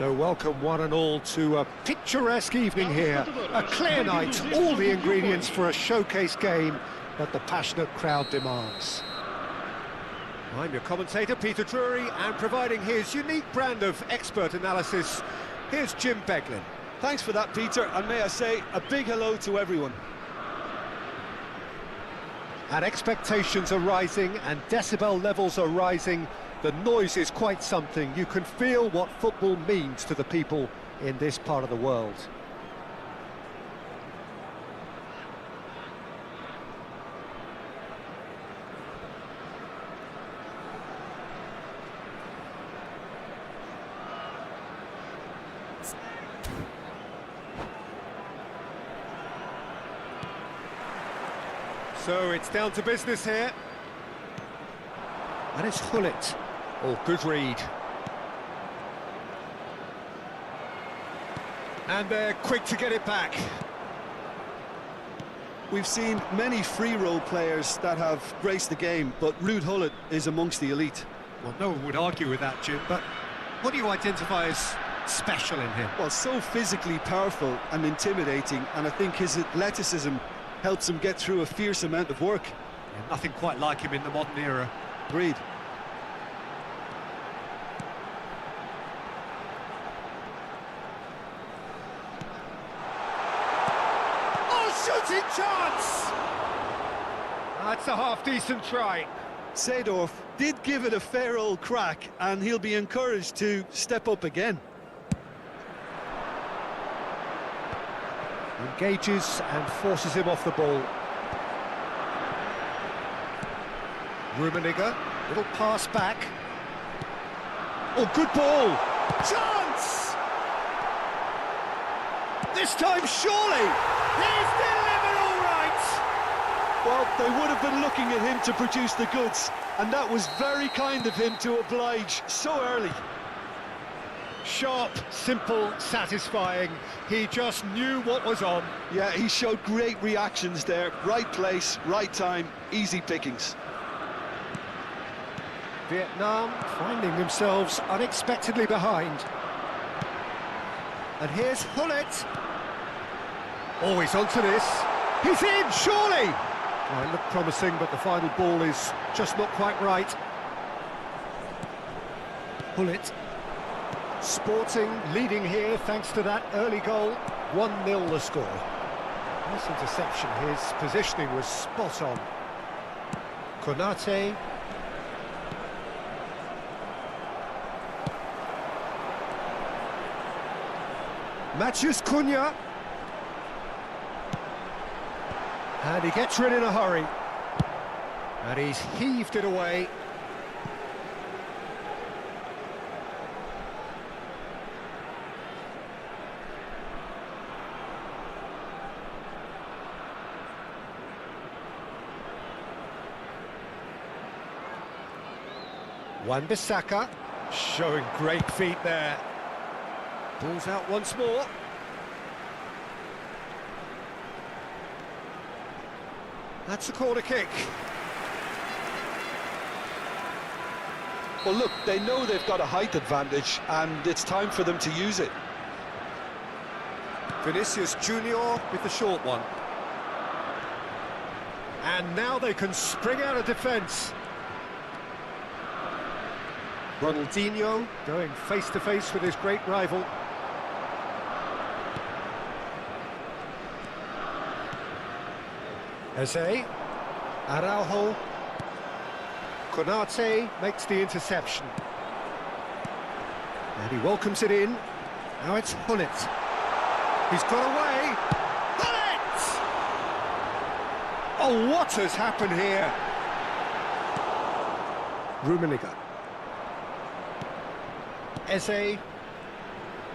So welcome one and all to a picturesque evening here, a clear night, all the ingredients for a showcase game that the passionate crowd demands. I'm your commentator, Peter Drury, and providing his unique brand of expert analysis, here's Jim Beglin. Thanks for that, Peter, and may I say a big hello to everyone. And expectations are rising and decibel levels are rising. The noise is quite something. You can feel what football means to the people in this part of the world. So it's down to business here. And it's Gullit. Oh, good read. And they're quick to get it back. We've seen many free role players that have graced the game, but Ruud Gullit is amongst the elite. Well, no one would argue with that, Jim, but what do you identify as special in him? Well, so physically powerful and intimidating, and I think his athleticism helps him get through a fierce amount of work. Yeah, nothing quite like him in the modern era. Agreed. Shooting chance! That's a half-decent try. Seedorf did give it a fair old crack, and he'll be encouraged to step up again. Engages and forces him off the ball. Rummenigge, little pass back. Oh, good ball! Chance! This time, surely! He's delivered all right! Well, they would have been looking at him to produce the goods, and that was very kind of him to oblige so early. Sharp, simple, satisfying. He just knew what was on. Yeah, he showed great reactions there. Right place, right time, easy pickings. Vietnam finding themselves unexpectedly behind. And here's Gullit. Always onto this. He's in, surely! Oh, it looked promising, but the final ball is just not quite right. Gullit. Sporting leading here thanks to that early goal. 1-0 the score. Nice interception. His positioning was spot on. Konate. Matheus Cunha. And he gets rid in a hurry. And he's heaved it away. Wan-Bissaka showing great feet there. Ball's out once more. That's a corner kick. Well, look, they know they've got a height advantage, and it's time for them to use it. Vinicius Junior with the short one. And now they can spring out of defence. Ronaldinho going face-to-face with his great rival. Eze, Araujo, Konate makes the interception. And he welcomes it in. Now it's Gullit. He's got away. Gullit! Oh, what has happened here? Rummenigge. Eze.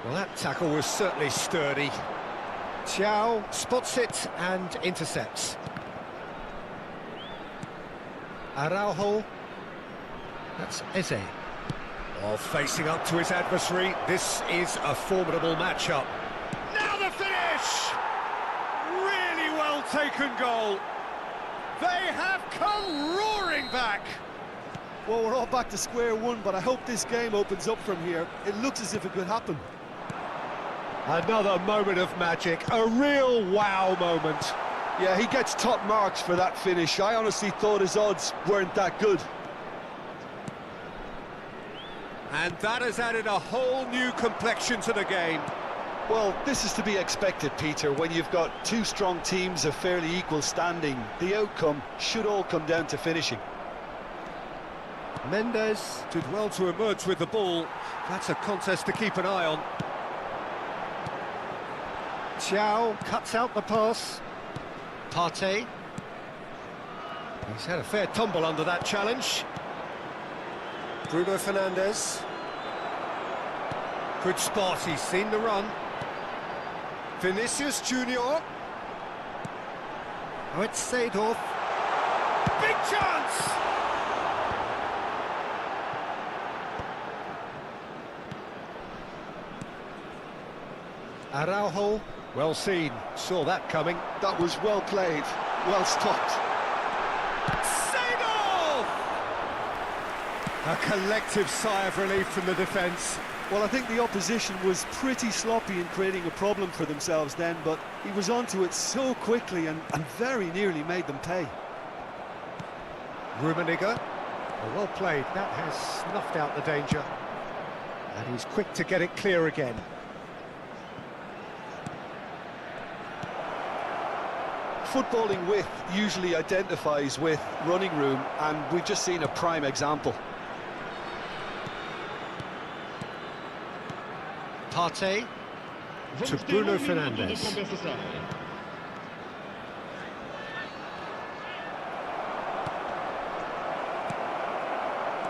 Well, that tackle was certainly sturdy. Thiaw spots it and intercepts. Araujo. That's Eze. Oh, facing up to his adversary. This is a formidable matchup. Now the finish! Really well taken goal. They have come roaring back. Well, we're all back to square one, but I hope this game opens up from here. It looks as if it could happen. Another moment of magic, a real wow moment. Yeah, he gets top marks for that finish. I honestly thought his odds weren't that good. And that has added a whole new complexion to the game. Well, this is to be expected, Peter. When you've got two strong teams of fairly equal standing, the outcome should all come down to finishing. Mendes did well to emerge with the ball. That's a contest to keep an eye on. Thiaw cuts out the pass. Partey. He's had a fair tumble under that challenge. Bruno Fernandes. Good spot, he's seen the run. Vinicius Junior. Oh, it's Seedorf. Big chance! Araujo, well seen, saw that coming. That was well played, well stopped. Seedorf! A collective sigh of relief from the defence. Well, I think the opposition was pretty sloppy in creating a problem for themselves then, but he was onto it so quickly and very nearly made them pay. Rummenigge, well played, that has snuffed out the danger. And he's quick to get it clear again. Footballing width usually identifies with running room, and we've just seen a prime example. Partey to Bruno Fernandes.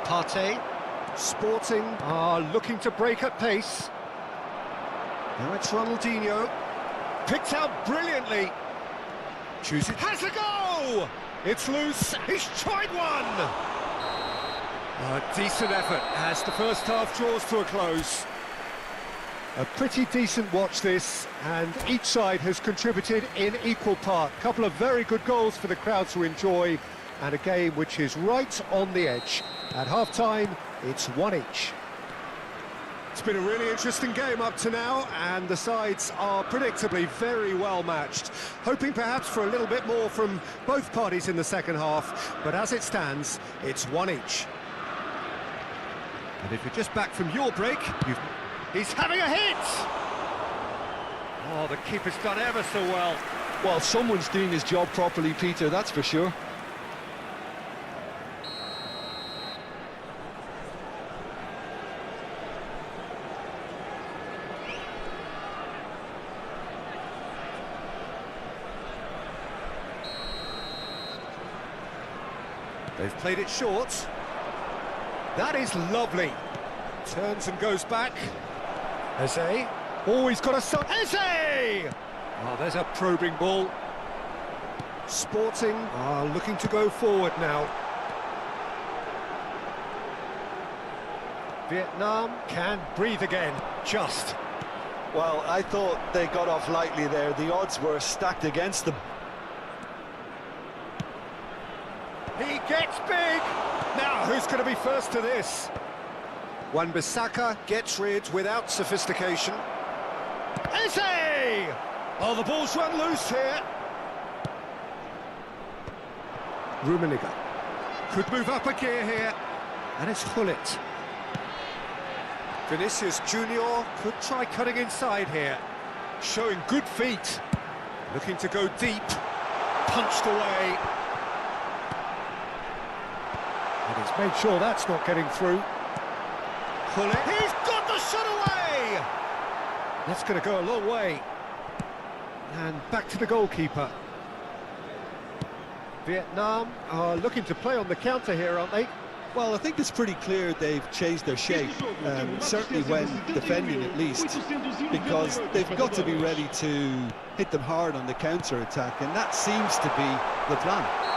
Partey, Sporting are looking to break at pace. Now it's Ronaldinho, picked out brilliantly. Chooses, has a go! It's loose, he's tried one! A decent effort as the first half draws to a close. A pretty decent watch this, and each side has contributed in equal part. A couple of very good goals for the crowd to enjoy, and a game which is right on the edge. At half-time, it's one each. It's been a really interesting game up to now, and the sides are predictably very well matched. Hoping perhaps for a little bit more from both parties in the second half, but as it stands, it's one each. And if you're just back from your break, he's having a hit! Oh, the keeper's done ever so well. Well, someone's doing his job properly, Peter, that's for sure. They've played it short. That is lovely. Turns and goes back. Eze. Oh, he's got a shot. Eze! Oh, there's a probing ball. Sporting are looking to go forward now. Vietnam can breathe again, just. Well, I thought they got off lightly there. The odds were stacked against them. He gets big! Now, who's going to be first to this? Wan-Bissaka gets rid without sophistication. Eze! Oh, the ball's run loose here. Rummenigge could move up a gear here. And it's Hullet. Vinicius Junior could try cutting inside here. Showing good feet. Looking to go deep. Punched away. And he's made sure that's not getting through. Hullet. He's got the shot away! That's going to go a long way. And back to the goalkeeper. Vietnam are looking to play on the counter here, aren't they? Well, I think it's pretty clear they've changed their shape, certainly when defending at least, because they've got to be ready to hit them hard on the counter-attack, and that seems to be the plan.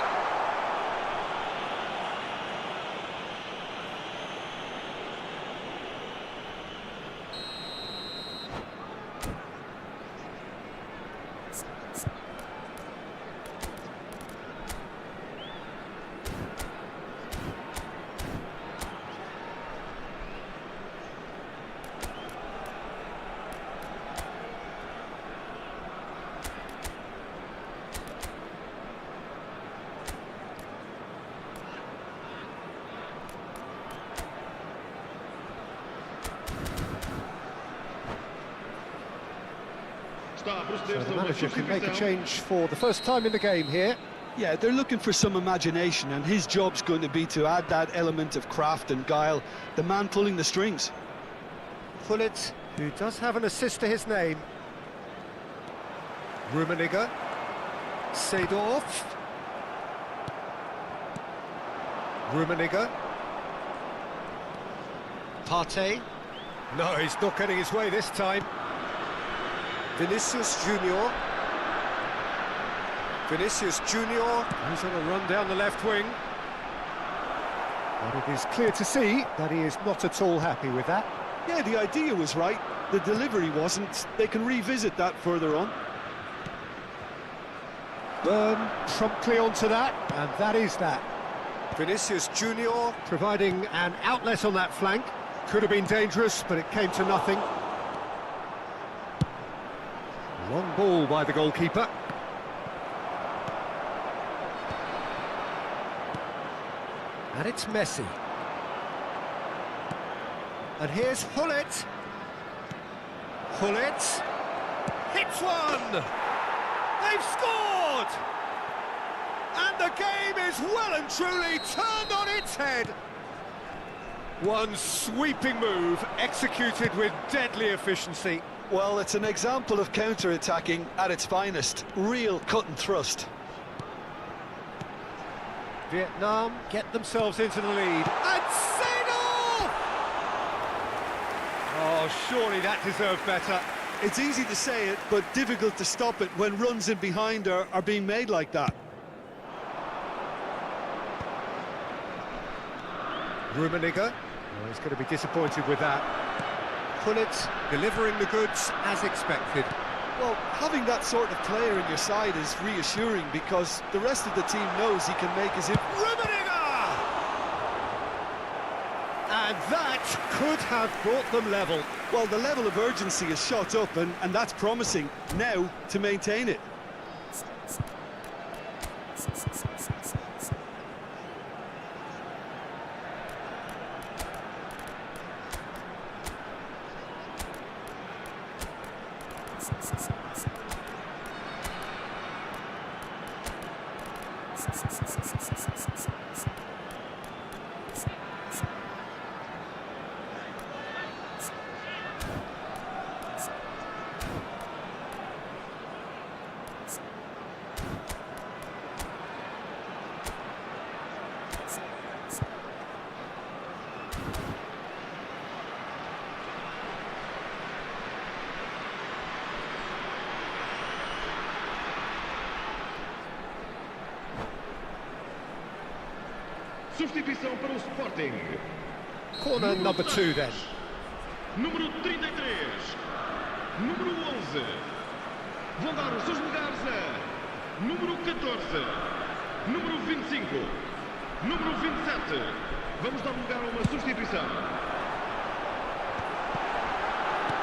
So the manager can make a change for the first time in the game here. Yeah, they're looking for some imagination, and his job's going to be to add that element of craft and guile, the man pulling the strings. Gullit, who does have an assist to his name. Rummenigge. Seedorf. Rummenigge. Partey. No, he's not getting his way this time. Vinicius Junior. Vinicius Junior. He's on a run down the left wing. But it is clear to see that he is not at all happy with that. Yeah, the idea was right, the delivery wasn't. They can revisit that further on. Burn promptly onto that, and that is that. Vinicius Junior providing an outlet on that flank. Could have been dangerous, but it came to nothing. Long ball by the goalkeeper. And it's Messi. And here's Gullit. Gullit hits one! They've scored! And the game is well and truly turned on its head. One sweeping move executed with deadly efficiency. Well, it's an example of counter-attacking at its finest. Real cut and thrust. Vietnam get themselves into the lead. And Seedorf! Oh, surely that deserved better. It's easy to say it, but difficult to stop it when runs in behind are being made like that. Rummenigge. Oh, he's going to be disappointed with that. Gullit delivering the goods as expected. Well, having that sort of player in your side is reassuring because the rest of the team knows he can make his impact. Rummenigge! And that could have brought them level. Well, the level of urgency is shot up and that's promising. Now to maintain it. Substituição para o Sporting. Corner number 2 then. Número 33. Número 11. Vão dar os seus lugares a número 14. Número 25. Número 27. Vamos dar lugar a uma substituição.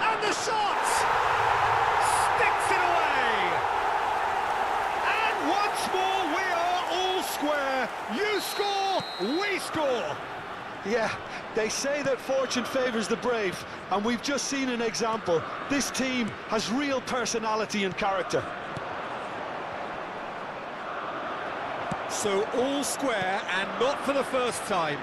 And the shot! Sticks it away! And once more we are all square. You score, we score! Yeah, they say that fortune favours the brave, and we've just seen an example. This team has real personality and character. So all square, and not for the first time.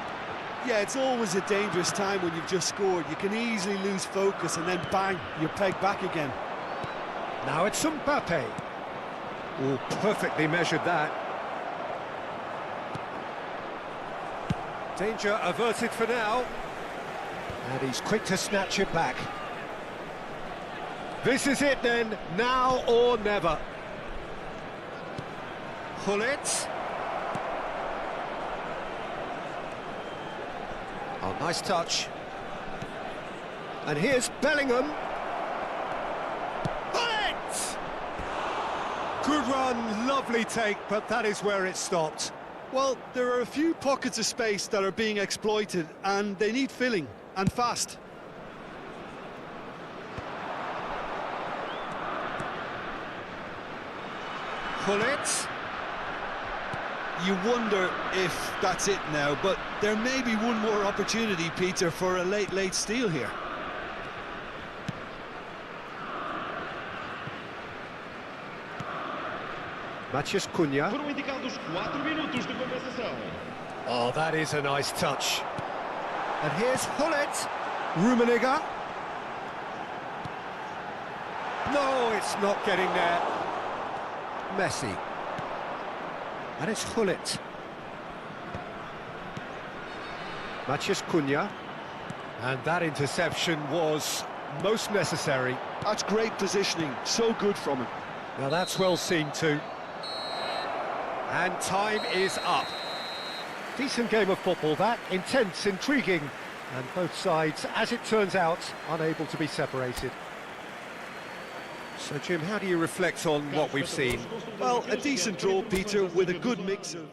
Yeah, it's always a dangerous time when you've just scored. You can easily lose focus and then bang, you're pegged back again. Now it's Mbappe. Oh, perfectly measured that. Danger averted for now. And he's quick to snatch it back. This is it then, now or never. Gullit. Oh, nice touch. And here's Bellingham. Gullit! Good run, lovely take, but that is where it stopped. Well, there are a few pockets of space that are being exploited, and they need filling, and fast. Gullit. You wonder if that's it now, but there may be one more opportunity, Peter, for a late steal here. Matheus Cunha. Foram indicados 4 minutos de compensação. Oh, that is a nice touch. And here's Hullet. Rummenigge. No, it's not getting there. Messi. And it's Hullet. Matheus Cunha. And that interception was most necessary. That's great positioning, so good from him. Now that's well seen too. And time is up. Decent game of football that, intense, intriguing, and both sides, as it turns out, unable to be separated. So Jim, how do you reflect on what we've seen? Well, a decent draw, Peter, with a good mix of...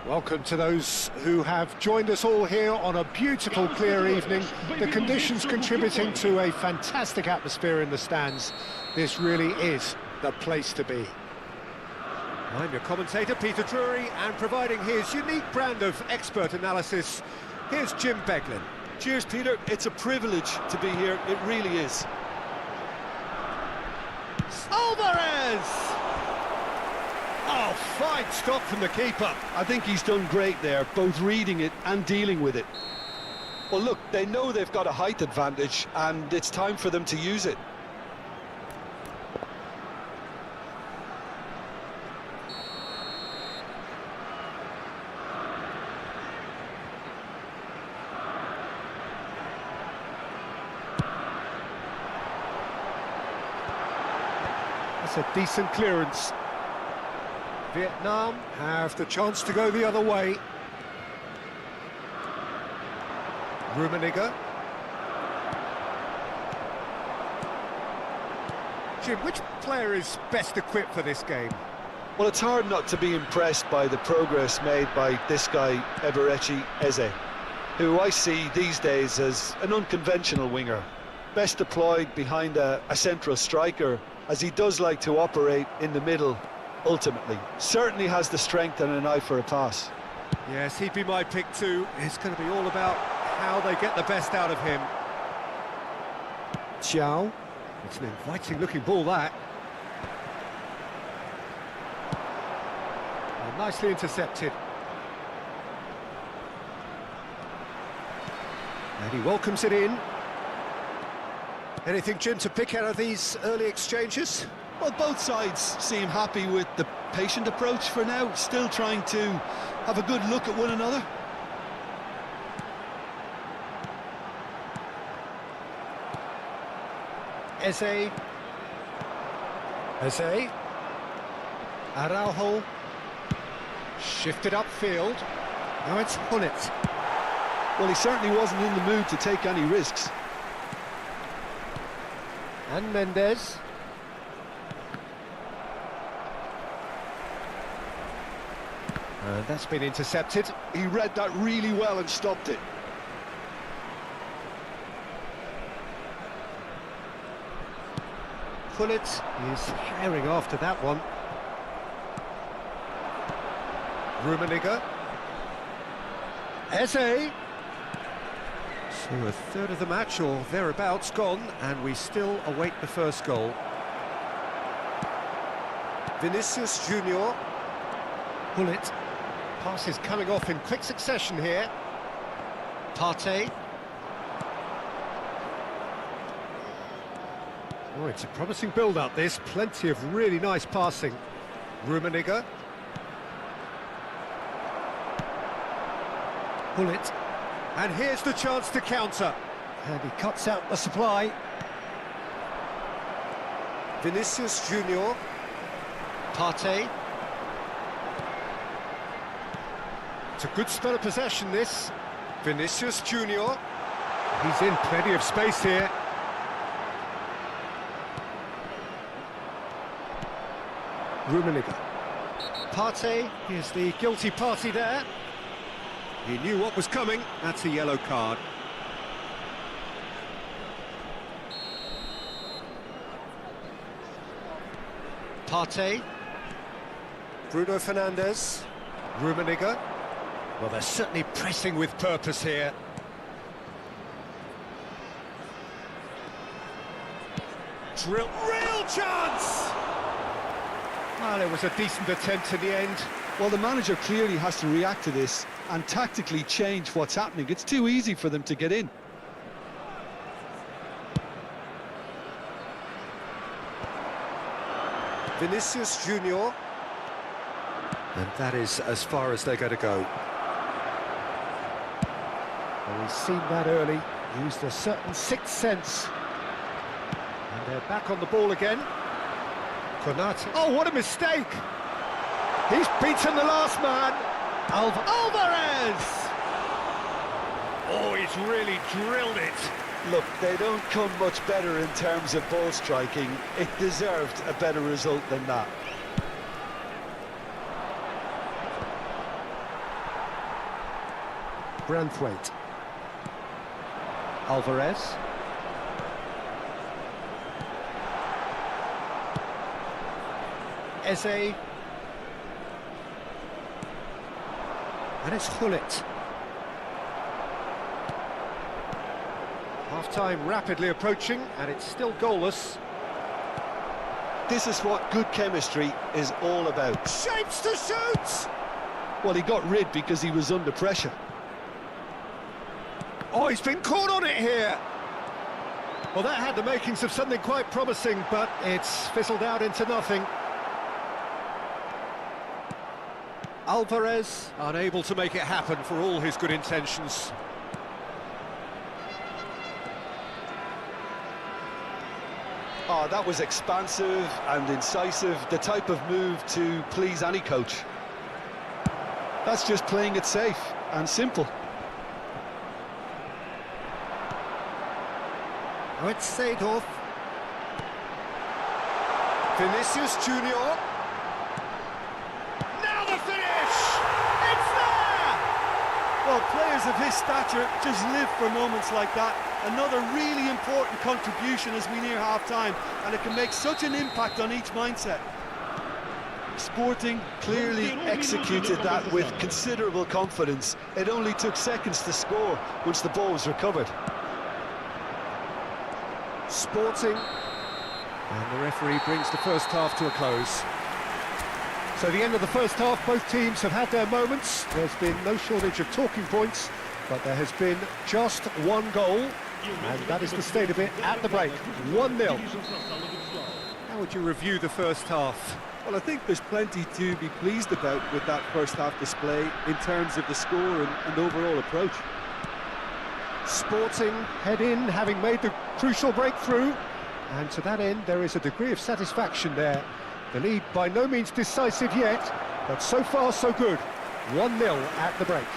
Welcome to those who have joined us all here on a beautiful, clear evening. The conditions contributing to a fantastic atmosphere in the stands. This really is the place to be. I'm your commentator, Peter Drury, and providing his unique brand of expert analysis, here's Jim Beglin. Cheers, Peter. It's a privilege to be here. It really is. Alvarez! Oh, fine stop from the keeper. I think he's done great there, both reading it and dealing with it. Well, look, they know they've got a height advantage, and it's time for them to use it. That's a decent clearance. Vietnam have the chance to go the other way. Rummenigge. Jim, which player is best equipped for this game? Well, it's hard not to be impressed by the progress made by this guy, Eberechi Eze, who I see these days as an unconventional winger. Best deployed behind a central striker, as he does like to operate in the middle. Ultimately, certainly has the strength and an eye for a pass. Yes, he'd be my pick too. It's going to be all about how they get the best out of him. Xiao. It's an inviting-looking ball, that. Oh, nicely intercepted. And he welcomes it in. Anything, Jim, to pick out of these early exchanges? Well, both sides seem happy with the patient approach for now, still trying to have a good look at one another. Eze. Araujo. Shifted upfield. Now it's Gullit. Well, he certainly wasn't in the mood to take any risks. And Mendes. And that's been intercepted. He read that really well and stopped it. Gullit is herring after that one. Rummenigge. Eze. So a third of the match or thereabouts gone, and we still await the first goal. Vinicius Junior. Gullit. Passes coming off in quick succession here. Partey. Oh, it's a promising build-up, this. Plenty of really nice passing. Rummenigge. Gullit. And here's the chance to counter. And he cuts out the supply. Vinicius Junior. Partey. It's a good spell of possession, this. Vinicius Junior. He's in plenty of space here. Rummenigge. Partey is the guilty party there. He knew what was coming. That's a yellow card. Partey. Bruno Fernandes. Rummenigge. Well, they're certainly pressing with purpose here. Real chance! Well, it was a decent attempt in the end. Well, the manager clearly has to react to this and tactically change what's happening. It's too easy for them to get in. Vinicius Junior. And that is as far as they're going to go. Well, we've seen that early. Used a certain sixth sense. And they're back on the ball again. Konate. Oh, what a mistake! He's beaten the last man. Alvarez! Oh, he's really drilled it. Look, they don't come much better in terms of ball striking. It deserved a better result than that. Branthwaite. Alvarez. Eze. And it's Gullit. Half-time rapidly approaching, and it's still goalless. This is what good chemistry is all about. Shapes to shoot! Well, he got rid because he was under pressure. Oh, he's been caught on it here! Well, that had the makings of something quite promising, but it's fizzled out into nothing. Alvarez, unable to make it happen for all his good intentions. Oh, that was expansive and incisive, the type of move to please any coach. That's just playing it safe and simple. Now it's Seedorf. Vinicius Junior. Now the finish! It's there! Well, players of his stature just live for moments like that. Another really important contribution as we near half-time, and it can make such an impact on each mindset. Sporting clearly executed that with considerable confidence. It only took seconds to score once the ball was recovered. Sporting, and the referee brings the first half to a close. So the end of the first half, both teams have had their moments. There's been no shortage of talking points, but there has been just one goal, and that is the state of it at the break. 1-0. How would you review the first half? Well, I think there's plenty to be pleased about with that first half display in terms of the score and overall approach. Sporting head in, having made the crucial breakthrough, and to that end there is a degree of satisfaction there. The lead by no means decisive yet, but so far so good. 1-0 at the break.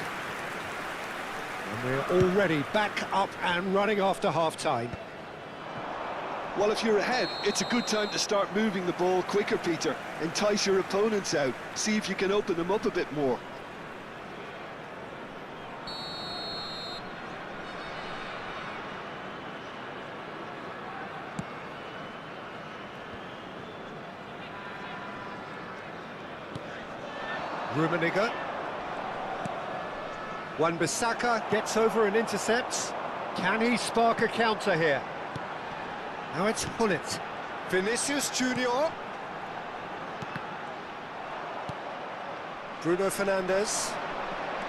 And we're already back up and running after half-time. Well, if you're ahead, it's a good time to start moving the ball quicker, Peter. Entice your opponents out, see if you can open them up a bit more. Rummenigge. Wan-Bissaka gets over and intercepts. Can he spark a counter here? Now it's Gullit. Vinicius Junior. Bruno Fernandes.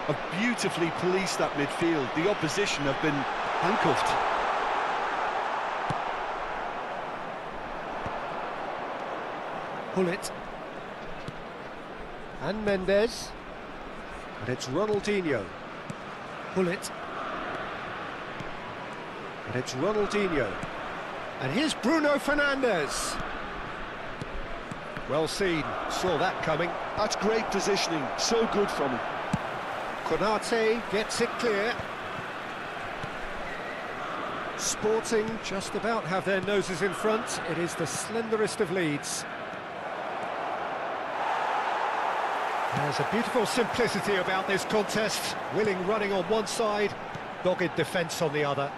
Have beautifully policed that midfield. The opposition have been handcuffed. Gullit. And Mendes. And it's Ronaldinho. Gullit. And it's Ronaldinho. And here's Bruno Fernandes. Well seen, saw that coming. That's great positioning, so good from him. Konate gets it clear. Sporting just about have their noses in front. It is the slenderest of leads. There's a beautiful simplicity about this contest. Willing running on one side, dogged defence on the other.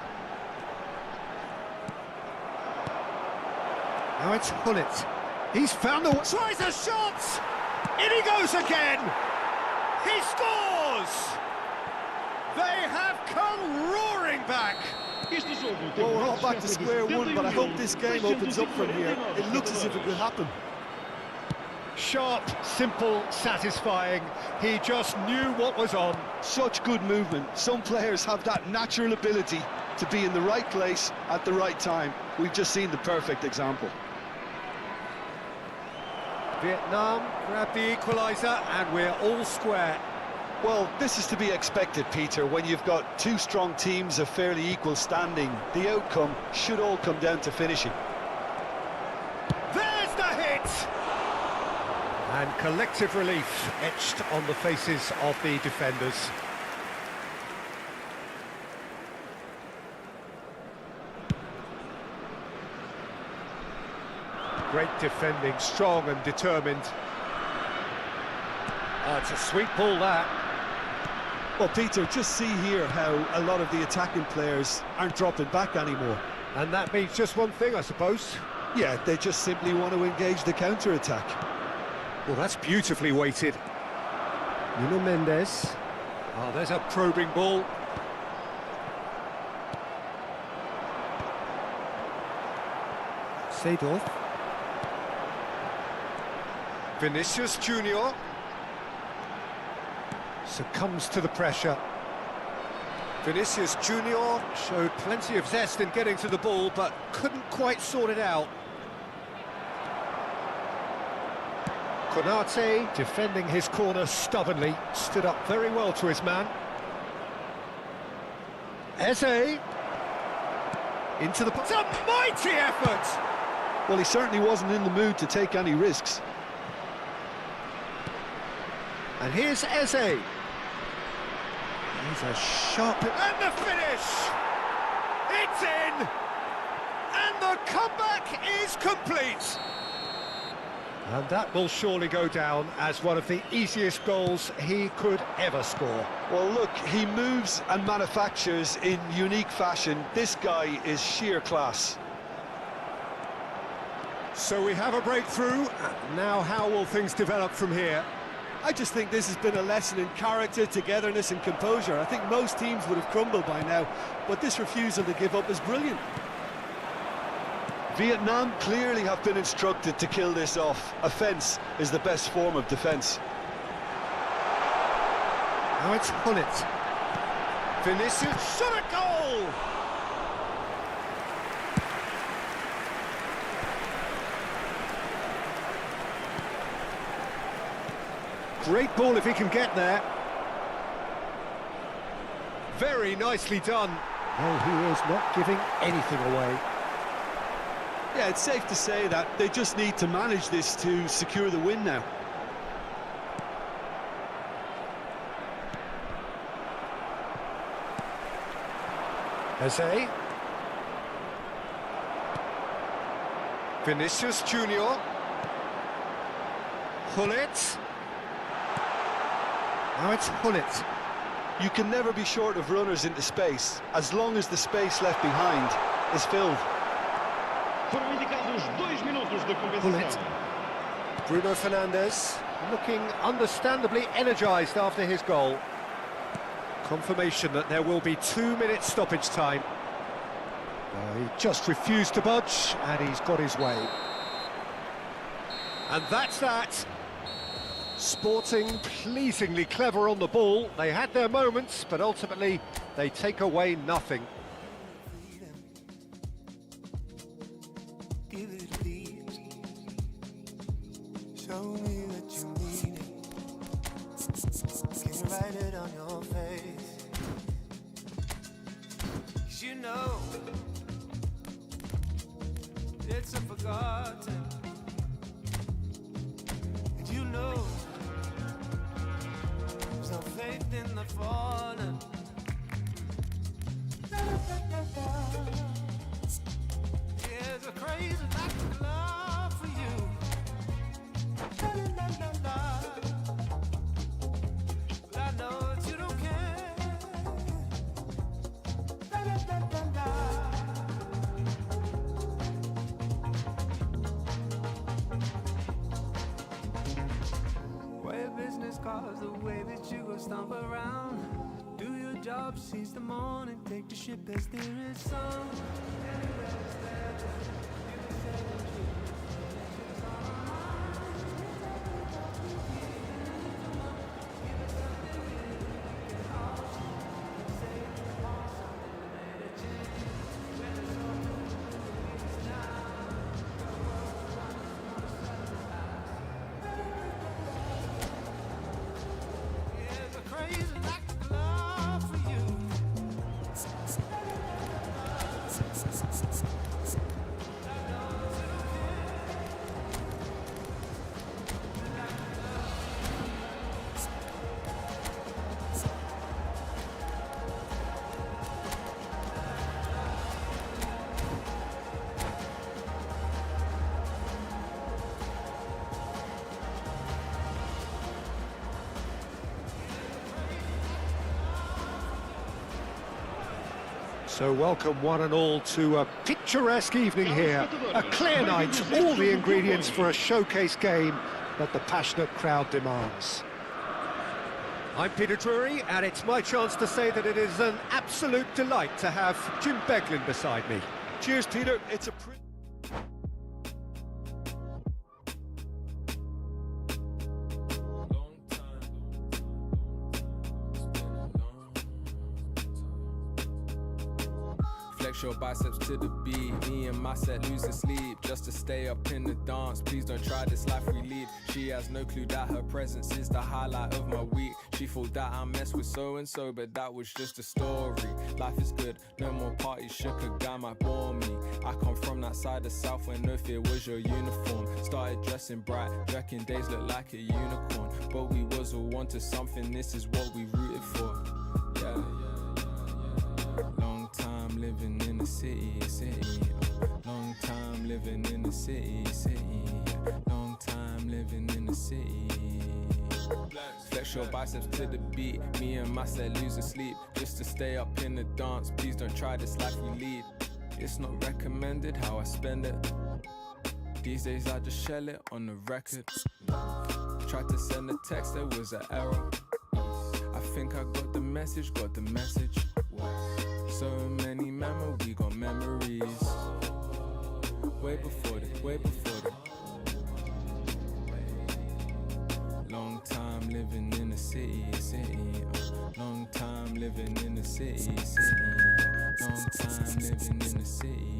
Now it's Gullit. He's found the... Tries a shot! In he goes again! He scores! They have come roaring back! Well, we're not back to square one, but I hope this game opens up from here. It looks as if it could happen. Sharp, simple, satisfying. He just knew what was on. Such good movement. Some players have that natural ability to be in the right place at the right time. We've just seen the perfect example. Vietnam grab the equaliser and we're all square. Well, this is to be expected, Peter. When you've got two strong teams of fairly equal standing, the outcome should all come down to finishing. There's the hit! And collective relief etched on the faces of the defenders. Great defending, strong and determined. It's a sweet ball, that. Well, Peter, just see here how a lot of the attacking players aren't dropping back anymore. And that means just one thing, I suppose. Yeah, they just simply want to engage the counter-attack. Well, that's beautifully weighted. Nuno Mendes. Oh, there's a probing ball. Seedorf. Vinicius Junior succumbs to the pressure. Vinicius Junior showed plenty of zest in getting to the ball, but couldn't quite sort it out. Konate, defending his corner stubbornly, stood up very well to his man. Eze. Into the... It's a mighty effort! Well, he certainly wasn't in the mood to take any risks. And here's Eze. He's a sharp... And the finish! It's in! And the comeback is complete! And that will surely go down as one of the easiest goals he could ever score. Well, look, he moves and manufactures in unique fashion. This guy is sheer class. So we have a breakthrough. Now how will things develop from here? I just think this has been a lesson in character, togetherness and composure. I think most teams would have crumbled by now, but this refusal to give up is brilliant. Vietnam clearly have been instructed to kill this off. Offence is the best form of defence. Now it's Hullet. Vinicius shot a goal! Great ball if he can get there. Very nicely done. No, he is not giving anything away. Yeah, it's safe to say that they just need to manage this to secure the win now. Eze. Vinicius Junior. Hullet. Now it's Hullet. You can never be short of runners into space, as long as the space left behind is filled. Foram indicados 2 minutos de compensação. Bruno Fernandes looking understandably energised after his goal. Confirmation that there will be 2 minutes stoppage time. He just refused to budge, and he's got his way. And that's that. Sporting pleasingly clever on the ball. They had their moments, but ultimately they take away nothing. Give it a beat. Show me that you mean it. Can you write it on your face? 'Cause you know it's unforgotten. And you know there's no faith in the fallen. There's a crazy like the love for you. But I know that you don't care. Way of business calls, the way that you go stomp around. Do your job, seize the morning, take the ship as there is sun. There's a crazy like the love for you. So welcome one and all to a picturesque evening here. A clear night, all the ingredients for a showcase game that the passionate crowd demands. I'm Peter Drury, and it's my chance to say that it is an absolute delight to have Jim Beglin beside me. Cheers, Peter. It's a Flex your biceps to the beat. Me and my set losing sleep just to stay up in the dance. Please don't try this life we lead. She has no clue that her presence is the highlight of my week. She thought that I messed with so-and-so, but that was just a story. Life is good, no more parties, shook a guy might bore me. I come from that side of South where no fear was your uniform. Started dressing bright, drinking days look like a unicorn. But we was all wanted something, this is what we rooted for. Yeah. Long time living in the city. Long time living in the city. Long time living in the city. Flex your biceps to the beat. Me and my set losing sleep just to stay up in the dance. Please don't try this life we lead. It's not recommended how I spend it. These days I just shell it on the record. Tried to send a text, there was an error. I think I got the message. So many we got memories. Way before the long time living in the city. Long time living in the city. Long time living in the city.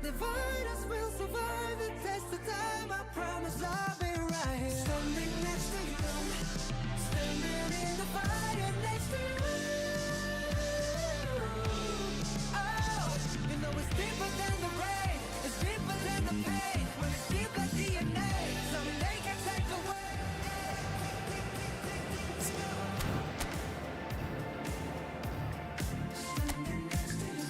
Divide us, we'll survive the test of time. I promise I'll be right here, standing next to you, standing in the fire next to you. Oh, you know it's deeper than the rain, it's deeper than the pain. When it's deep like DNA, something they can take away. Standing next to you.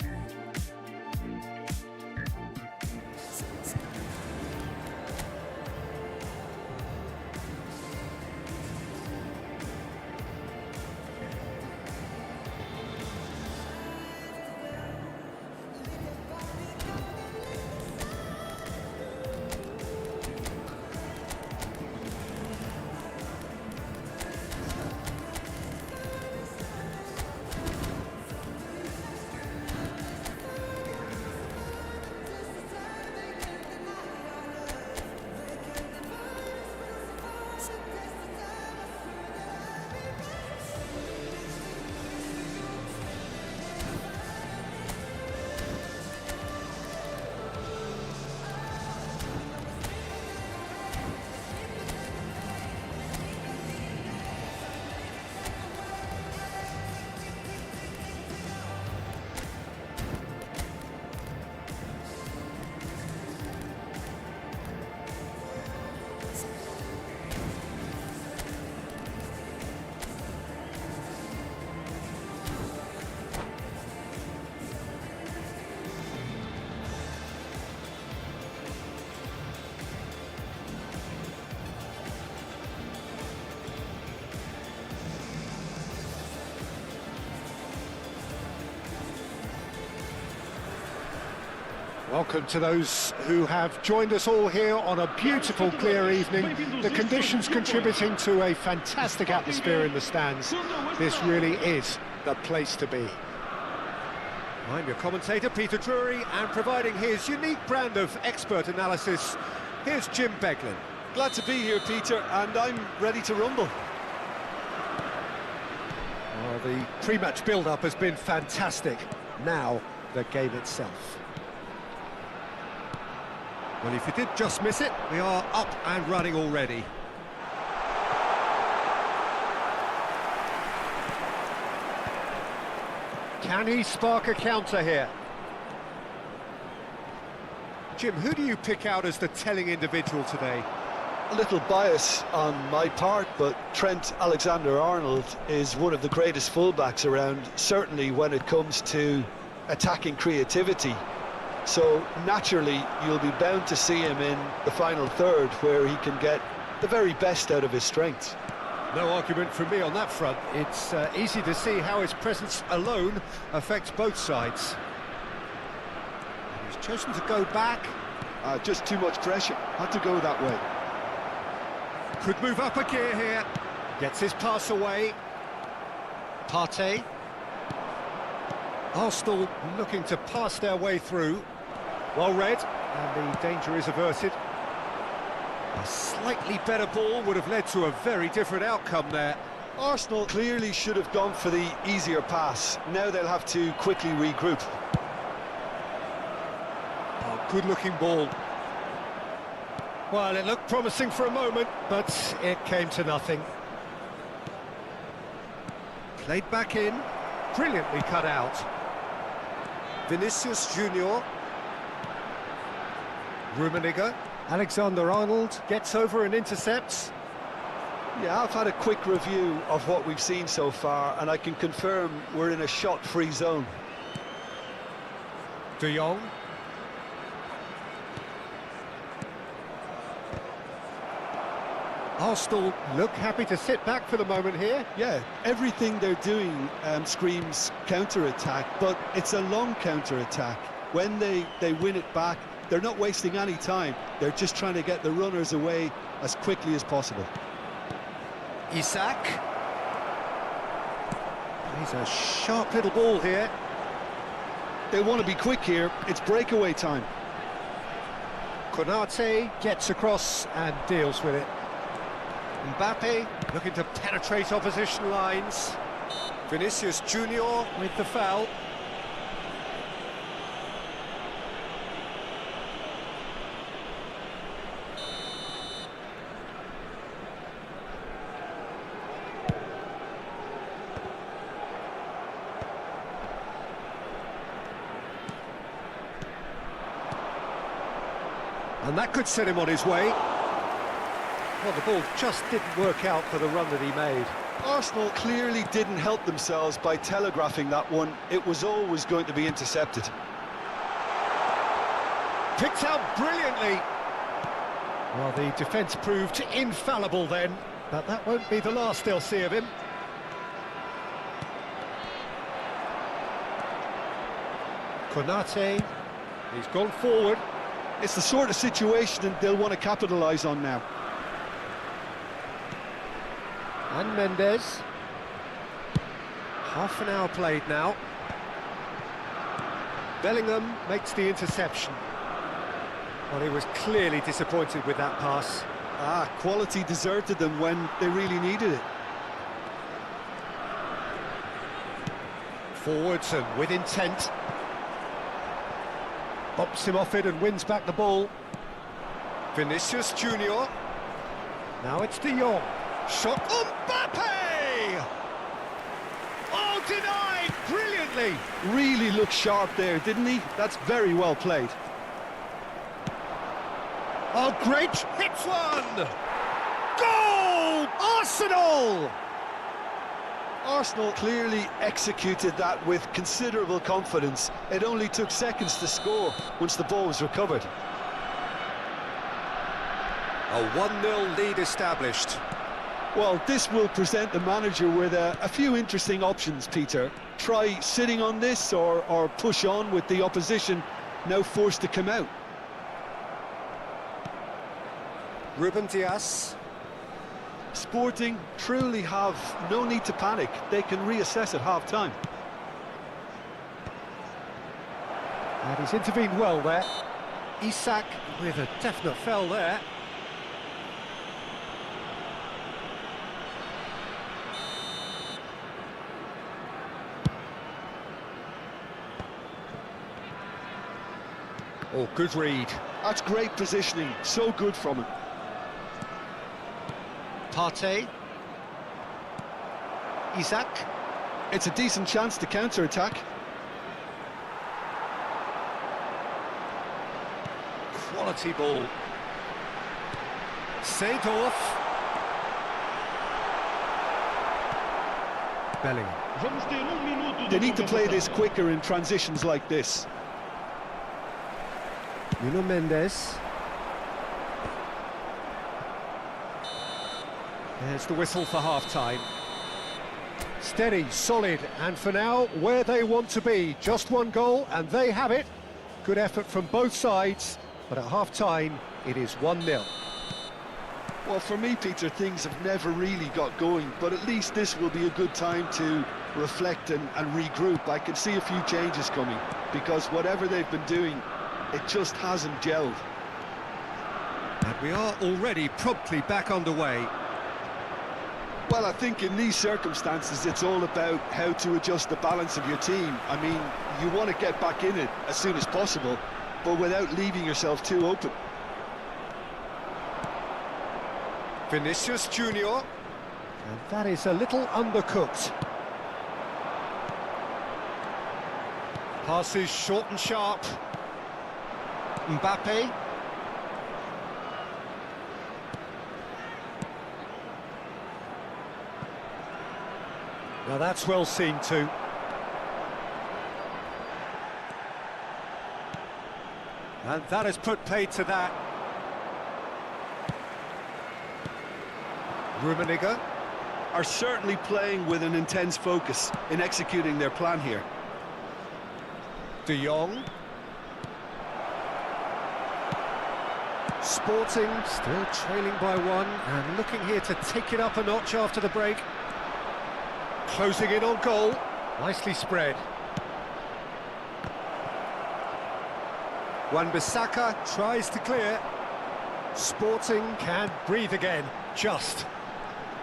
Welcome to those who have joined us all here on a beautiful, clear evening. The conditions contributing to a fantastic atmosphere in the stands. This really is the place to be. I'm your commentator, Peter Drury, and providing his unique brand of expert analysis, here's Jim Beglin. Glad to be here, Peter, and I'm ready to rumble. Well, the pre-match build-up has been fantastic. Now, the game itself. Well, if you did just miss it, we are up and running already. Can he spark a counter here? Jim, who do you pick out as the telling individual today? A little bias on my part, but Trent Alexander-Arnold is one of the greatest fullbacks around, certainly when it comes to attacking creativity. So naturally you'll be bound to see him in the final third, where he can get the very best out of his strengths. No argument from me on that front. It's easy to see how his presence alone affects both sides. He's chosen to go back. Just too much pressure. Had to go that way. Could move up a gear here. Gets his pass away. Partey. Arsenal looking to pass their way through. Well read, and the danger is averted. A slightly better ball would have led to a very different outcome there. Arsenal clearly should have gone for the easier pass. Now they'll have to quickly regroup. Oh, good-looking ball. Well, it looked promising for a moment, but it came to nothing. Played back in, brilliantly cut out. Vinicius Junior. Rummenigge. Alexander-Arnold gets over and intercepts. Yeah, I've had a quick review of what we've seen so far, and I can confirm we're in a shot-free zone. De Jong. Arsenal look happy to sit back for the moment here. Yeah, everything they're doing screams counter-attack, but it's a long counter-attack. When they win it back, they're not wasting any time. They're just trying to get the runners away as quickly as possible. Isak. He's a sharp little ball here. They want to be quick here. It's breakaway time. Konate gets across and deals with it. Mbappe looking to penetrate opposition lines. Vinicius Junior with the foul. And that could set him on his way. Well, the ball just didn't work out for the run that he made. Arsenal clearly didn't help themselves by telegraphing that one. It was always going to be intercepted. Picked out brilliantly. Well, the defence proved infallible then, but that won't be the last they'll see of him. Konate, he's gone forward. It's the sort of situation they'll want to capitalise on now. And Mendes. Half an hour played now. Bellingham makes the interception. Well, he was clearly disappointed with that pass. Quality deserted them when they really needed it. Forwards and with intent. Bops him off it and wins back the ball. Vinicius Junior. Now it's De Jong. Shot. Mbappe! Oh, denied brilliantly. Really looked sharp there, didn't he? That's very well played. Oh, great. Hits one. Goal! Arsenal! Arsenal clearly executed that with considerable confidence. It only took seconds to score once the ball was recovered. A 1-0 lead established. Well, this will present the manager with a few interesting options, Peter. Try sitting on this or push on with the opposition now forced to come out. Ruben Dias. Sporting truly have no need to panic. They can reassess at half-time. And he's intervened well there. Isak with a definite foul there. Oh, good read. That's great positioning. So good from him. Partey. Isak. It's a decent chance to counter-attack. Quality ball. Seedorf. Bellingham. Vamos ter minuto de They need to play compensação. this quicker in transitions like this. Nuno Mendes. There's the whistle for half-time. Steady, solid, and for now, where they want to be. Just one goal, and they have it. Good effort from both sides, but at half-time, it is 1-0. Well, for me, Peter, things have never really got going, but at least this will be a good time to reflect and regroup. I can see a few changes coming, because whatever they've been doing, it just hasn't gelled. And we are already promptly back underway. Well, I think in these circumstances, it's all about how to adjust the balance of your team. I mean, you want to get back in it as soon as possible, but without leaving yourself too open. Vinicius Junior. And that is a little undercooked. Passes short and sharp. Mbappe. Now that's well seen too. And that has put paid to that. Rummenigge Are certainly playing with an intense focus in executing their plan here. De Jong. Sporting still trailing by one and looking here to take it up a notch after the break. Closing in on goal. Nicely spread. Wan-Bissaka tries to clear. Sporting can breathe again. Just.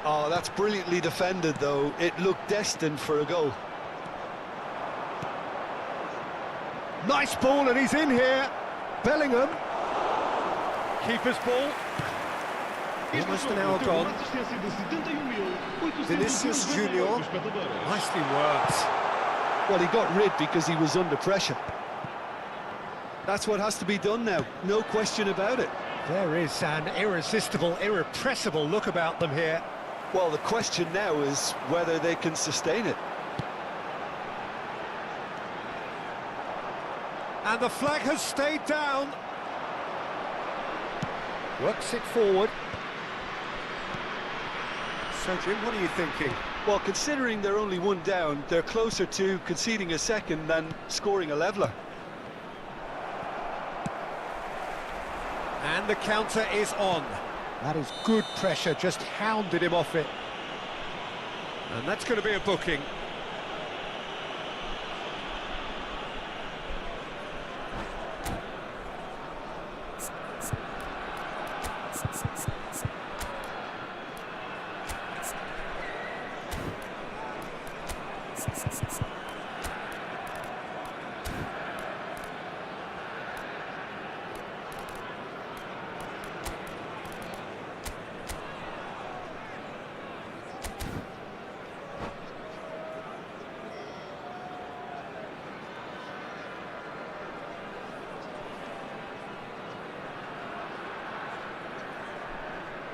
Oh, that's brilliantly defended, though. It looked destined for a goal. Nice ball, and he's in here. Bellingham. Keeper's ball. Almost an hour gone. Vinicius Junior. Nicely worked. Well, he got rid because he was under pressure. That's what has to be done now, no question about it. There is an irresistible, irrepressible look about them here. Well, the question now is whether they can sustain it. And the flag has stayed down. Works it forward. So, Jim, what are you thinking? Well, considering they're only one down, they're closer to conceding a second than scoring a leveller. And the counter is on. That is good pressure, just hounded him off it. And that's going to be a booking.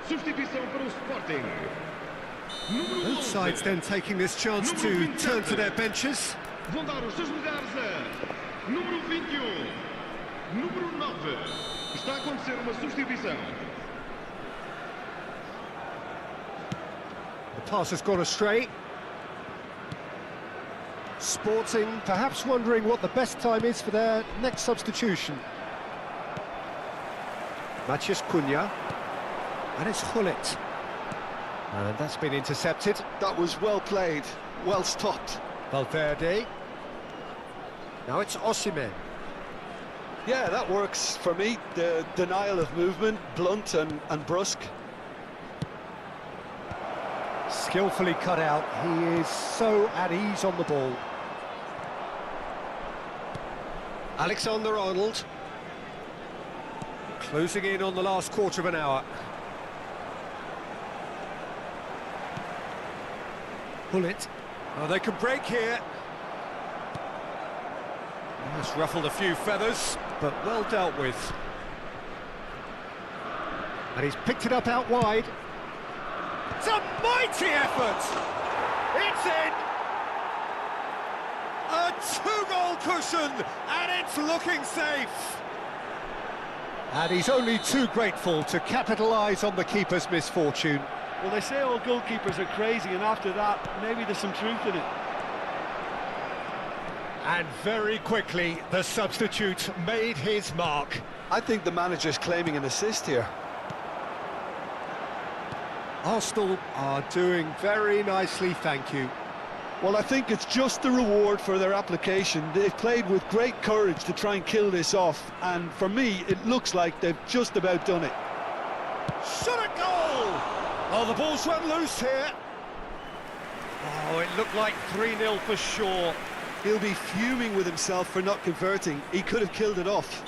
Substituição para o Sporting. Both sides then taking this chance to turn to their benches. Vão dar os seus lugares a número 21, número 9. Está a acontecer uma substituição. The pass has gone astray. Sporting perhaps wondering what the best time is for their next substitution. Matheus Cunha. And it's Gullit. And that's been intercepted. That was well played, well stopped. Valverde. Now it's Osimhen. Yeah, that works for me. The denial of movement, blunt and brusque. Skillfully cut out. He is so at ease on the ball. Alexander-Arnold. Closing in on the last quarter of an hour. Gullit. Oh, they can break here. That's ruffled a few feathers, but well dealt with. And he's picked it up out wide. It's a mighty effort! It's in! A two-goal cushion, and it's looking safe! And he's only too grateful to capitalise on the keeper's misfortune. Well, they say all goalkeepers are crazy, and after that, maybe there's some truth in it. And very quickly, the substitute made his mark. I think the manager's claiming an assist here. Arsenal are doing very nicely, thank you. Well, I think it's just the reward for their application. They've played with great courage to try and kill this off, and for me, it looks like they've just about done it. Shot a goal! Oh, the ball's run loose here. Oh, it looked like 3-0 for sure. He'll be fuming with himself for not converting. He could have killed it off.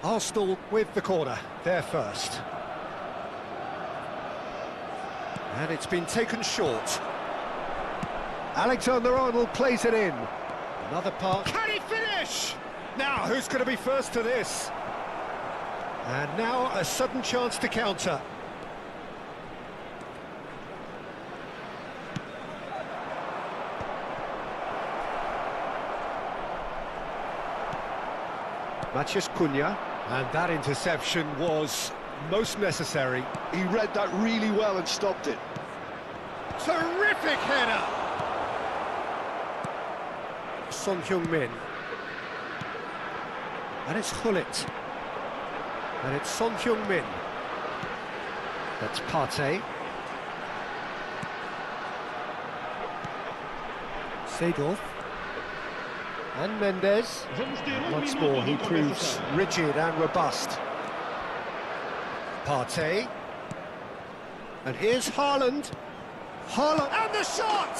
Arsenal with the corner, they're first. And it's been taken short. Alexander-Arnold plays it in. Another pass. Can he finish? Now, who's going to be first to this? And now a sudden chance to counter. Matheus Cunha, and that interception was most necessary. He read that really well and stopped it. Terrific header! Son Heung-min. And it's Gullit. And it's Son Heung-min. That's Partey. Seedorf. And Mendes. Once more, he proves rigid and robust. Partey. And here's Haaland. Haaland, and the shot!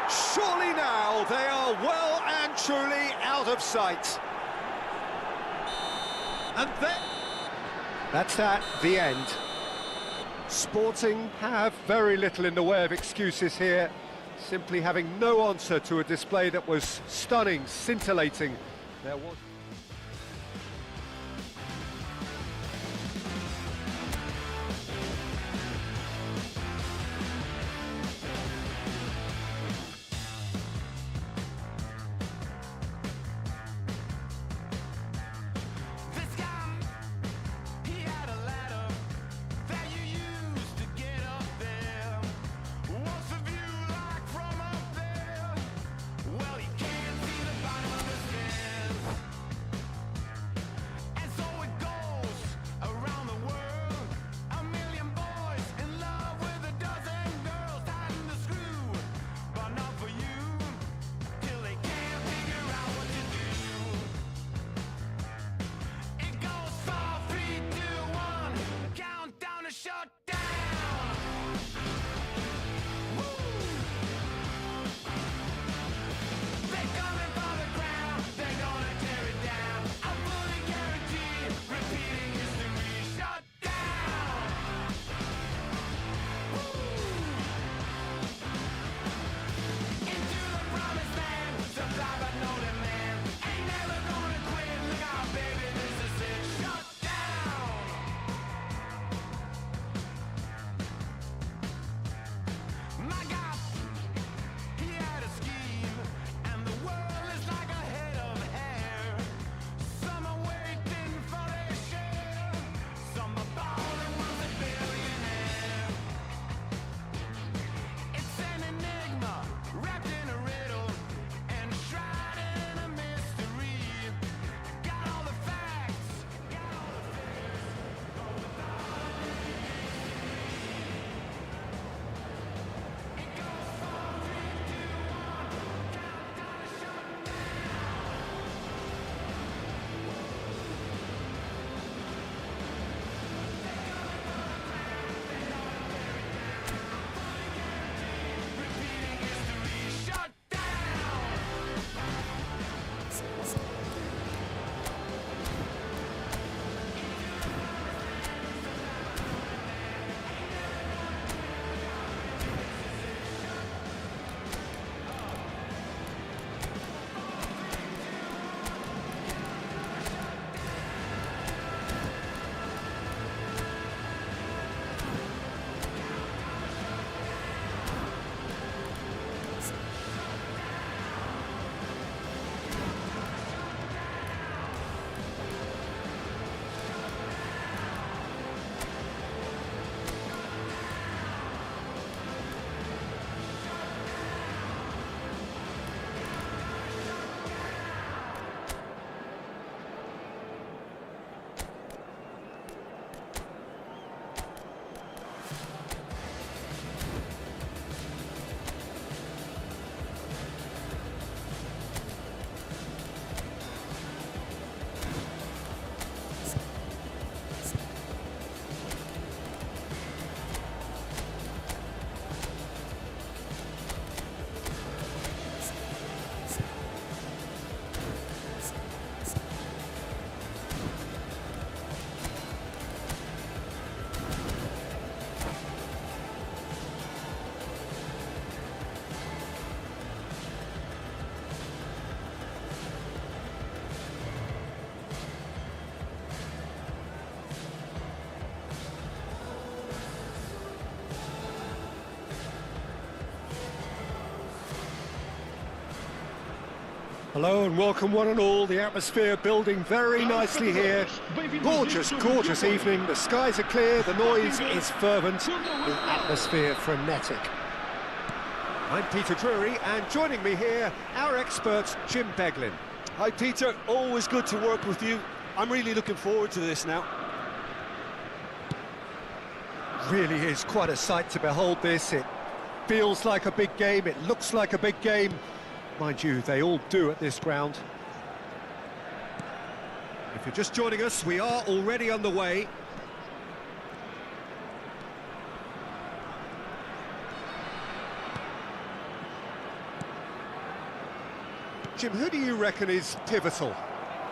Surely now they are well and truly out of sight. And then... that's that, the end. Sporting have very little in the way of excuses here. Simply having no answer to a display that was stunning, scintillating. There was... Hello and welcome one and all. The atmosphere building very nicely here. Gorgeous, gorgeous evening. The skies are clear, the noise is fervent, the atmosphere frenetic. I'm Peter Drury, and joining me here, our expert, Jim Beglin. Hi Peter, always good to work with you. I'm really looking forward to this now. Really is quite a sight to behold this. It feels like a big game, it looks like a big game. Mind you, they all do at this ground. If you're just joining us, we are already underway. Jim, who do you reckon is pivotal?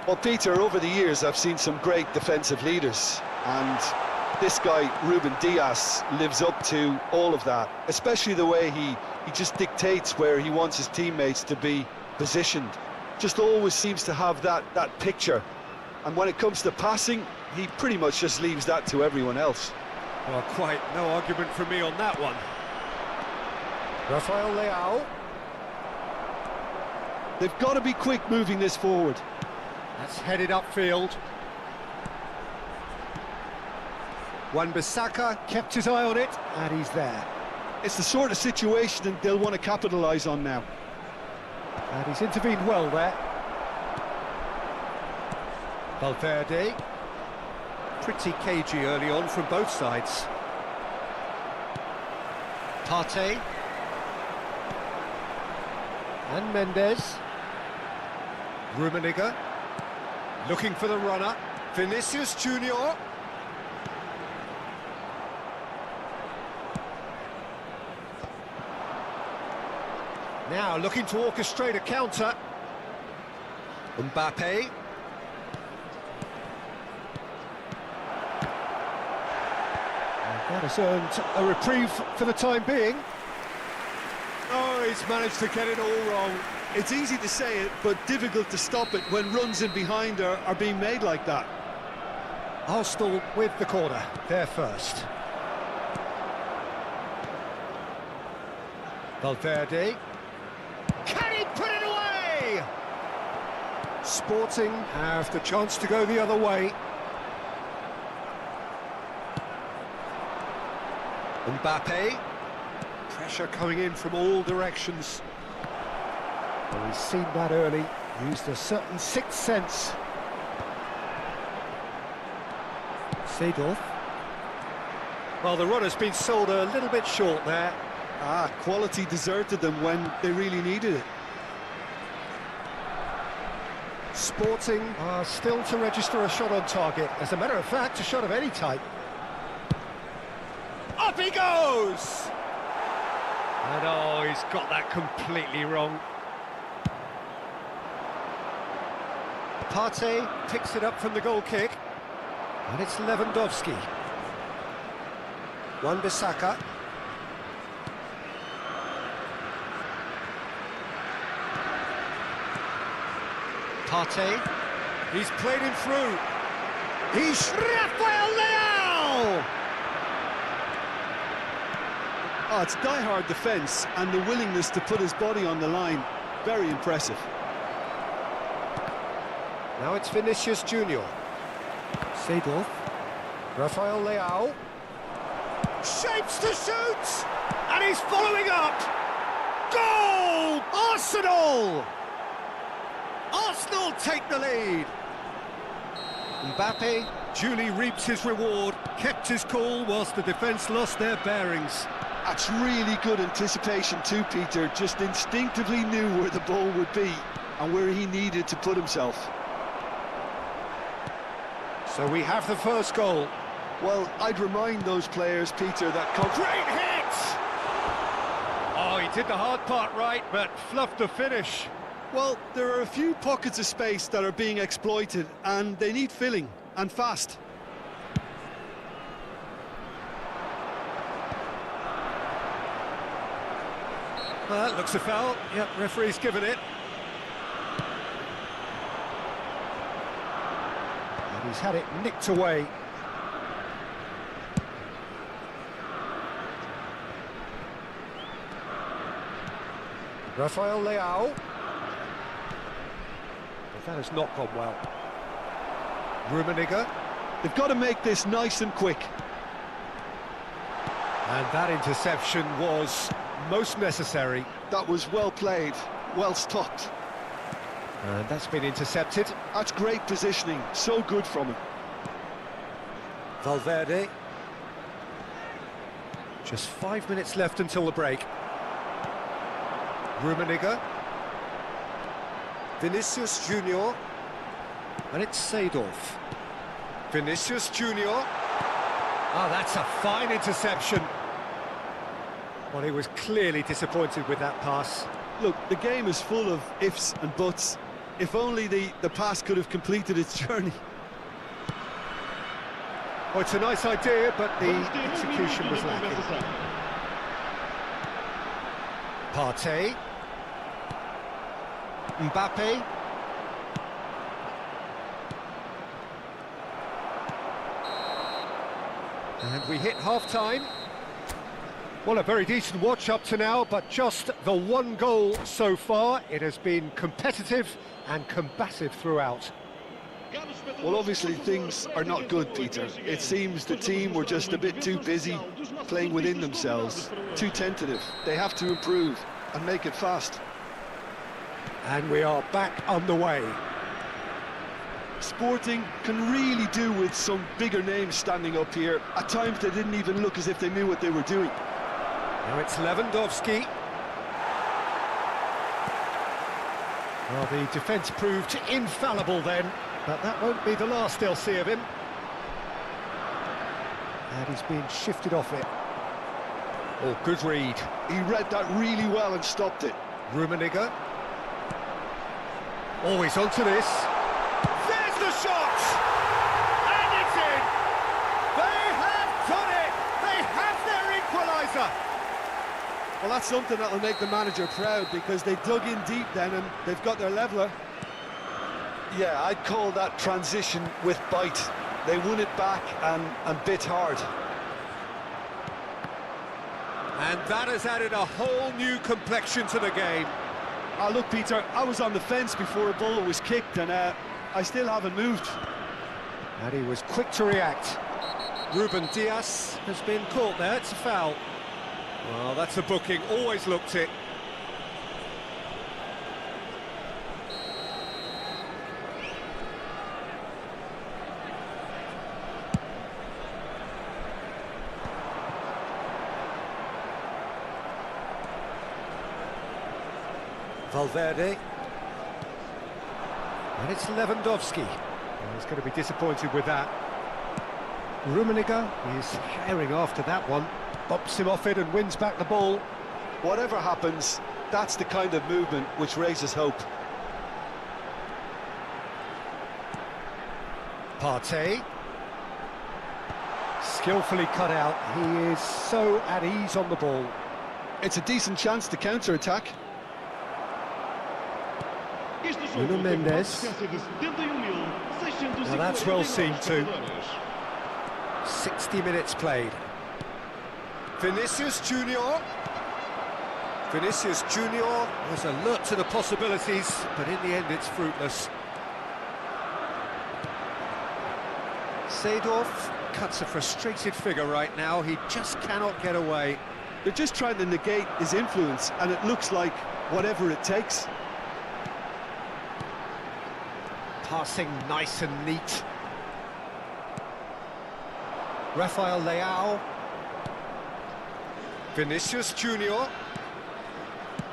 Well, Peter, over the years I've seen some great defensive leaders, and this guy, Ruben Dias, lives up to all of that, especially the way he just dictates where he wants his teammates to be positioned. Just always seems to have that picture, and when it comes to passing, he pretty much just leaves that to everyone else. Well, quite no argument from me on that one. Rafael Leao. They've got to be quick moving this forward. That's headed upfield. Wan-Bissaka kept his eye on it, and he's there. It's the sort of situation that they'll want to capitalise on now. And he's intervened well there. Valverde. Pretty cagey early on from both sides. Partey. And Mendes. Rummenigge. Looking for the runner. Vinicius Junior. Now looking to orchestrate a counter. Mbappe. That has earned a reprieve for the time being. Oh, he's managed to get it all wrong. It's easy to say it, but difficult to stop it when runs in behind are being made like that. Arsenal with the corner, there first. Valverde. Can he put it away? Sporting have the chance to go the other way. Mbappe. Pressure coming in from all directions. Well, he's seen that early, used a certain sixth sense. Seedorf. Well, the run has been sold a little bit short there. Quality deserted them when they really needed it. Sporting are still to register a shot on target. As a matter of fact, a shot of any type. Up he goes! And oh, he's got that completely wrong. Partey picks it up from the goal kick. And it's Lewandowski. Wan-Bissaka. Partey. He's played him through. He's Rafael Leao! Oh, it's die-hard defence and the willingness to put his body on the line. Very impressive. Now it's Vinicius Junior. Seedorf. Rafael Leao. Shapes to shoot! And he's following up! Goal! Arsenal! Arsenal take the lead. Mbappe duly reaps his reward, kept his cool whilst the defence lost their bearings. That's really good anticipation too, Peter. Just instinctively knew where the ball would be and where he needed to put himself. So we have the first goal. Well, I'd remind those players, Peter, that... Great hit! Oh, he did the hard part right, but fluffed the finish. Well, there are a few pockets of space that are being exploited, and they need filling, and fast. That looks a foul. Yep, referee's given it. And he's had it nicked away. Rafael Leao. that has not gone well. Rummenigge. They've got to make this nice and quick. And that interception was most necessary. That was well played, well stopped. And that's been intercepted. That's great positioning, so good from him. Valverde. Just 5 minutes left until the break. Rummenigge. Vinicius Junior. And it's Seedorf. Vinicius Junior. Ah, that's a fine interception. Well, he was clearly disappointed with that pass. Look, the game is full of ifs and buts. If only the pass could have completed its journey. Well, it's a nice idea, but the execution was lacking. Partey. Mbappe. And we hit half-time. Well, a very decent watch up to now, but just the one goal so far. It has been competitive and combative throughout. Well, obviously things are not good, Peter. It seems the team were just a bit too busy playing within themselves, too tentative. They have to improve and make it fast. And we are back underway. Sporting can really do with some bigger names standing up here. At times they didn't even look as if they knew what they were doing. Now it's Lewandowski. Well, the defence proved infallible then, but that won't be the last they'll see of him. And he's being shifted off it. Oh, good read. He read that really well and stopped it. Rummenigge. Oh, he's onto this. There's the shot! And it's in! They have done it! They have their equaliser! Well, that's something that'll make the manager proud, because they dug in deep then and they've got their leveller. Yeah, I'd call that transition with bite. They won it back and bit hard. And that has added a whole new complexion to the game. Look, Peter, I was on the fence before a ball was kicked, and I still haven't moved. And he was quick to react. Ruben Dias has been caught there, it's a foul. Well, that's a booking, always looked it. Valverde. And it's Lewandowski. Well, he's going to be disappointed with that. Rummenigge is herring after that one. Bumps him off it and wins back the ball. Whatever happens, that's the kind of movement which raises hope. Partey. Skillfully cut out. He is so at ease on the ball. It's a decent chance to counter-attack. Nuno Mendes. Now that's well seen too. 60 minutes played. Vinicius Junior. Vinicius Junior was alert to the possibilities, but in the end it's fruitless. Seedorf cuts a frustrated figure right now. He just cannot get away. They're just trying to negate his influence, and it looks like whatever it takes. Passing nice and neat. Rafael Leao. Vinicius Junior.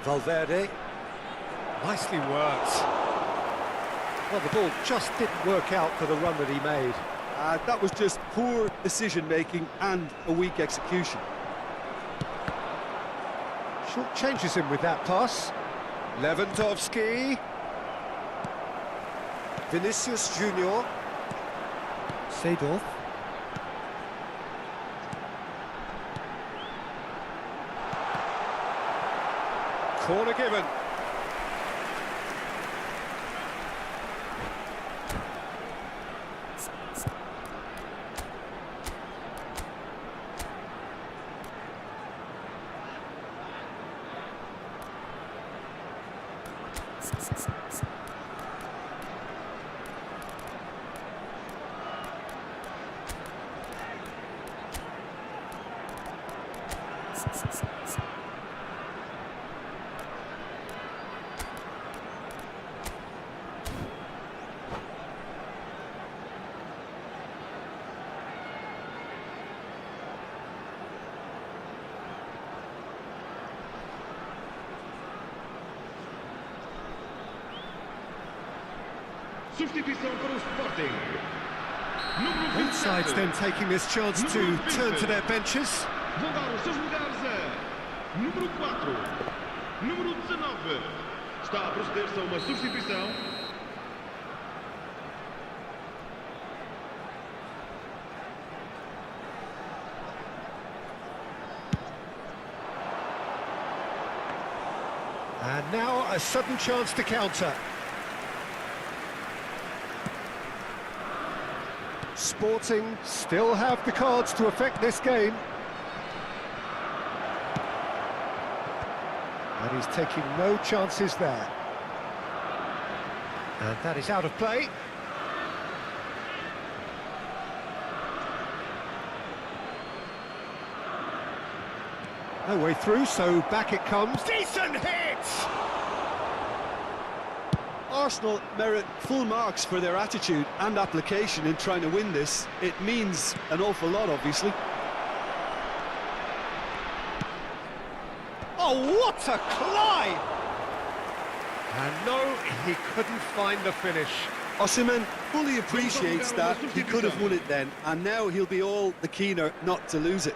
Valverde. Nicely worked. Well, the ball just didn't work out for the run that he made. That was just poor decision-making and a weak execution. Short changes him with that pass. Lewandowski. Vinicius Junior. Seedorf. Corner given. Substituição para o Sporting. Número Both sides 27. then taking this chance to turn to their benches. Vão dar os seus lugares a número 4, número 19. Está a proceder-se a uma substituição. And now a sudden chance to counter. Sporting still have the cards to affect this game. And he's taking no chances there. And that is out of play. No way through, so back it comes. Decent hit! Arsenal merit full marks for their attitude and application in trying to win this. It means an awful lot, obviously. Oh, what a climb! And no, he couldn't find the finish. Osimhen fully appreciates that he could have won it then, and now he'll be all the keener not to lose it.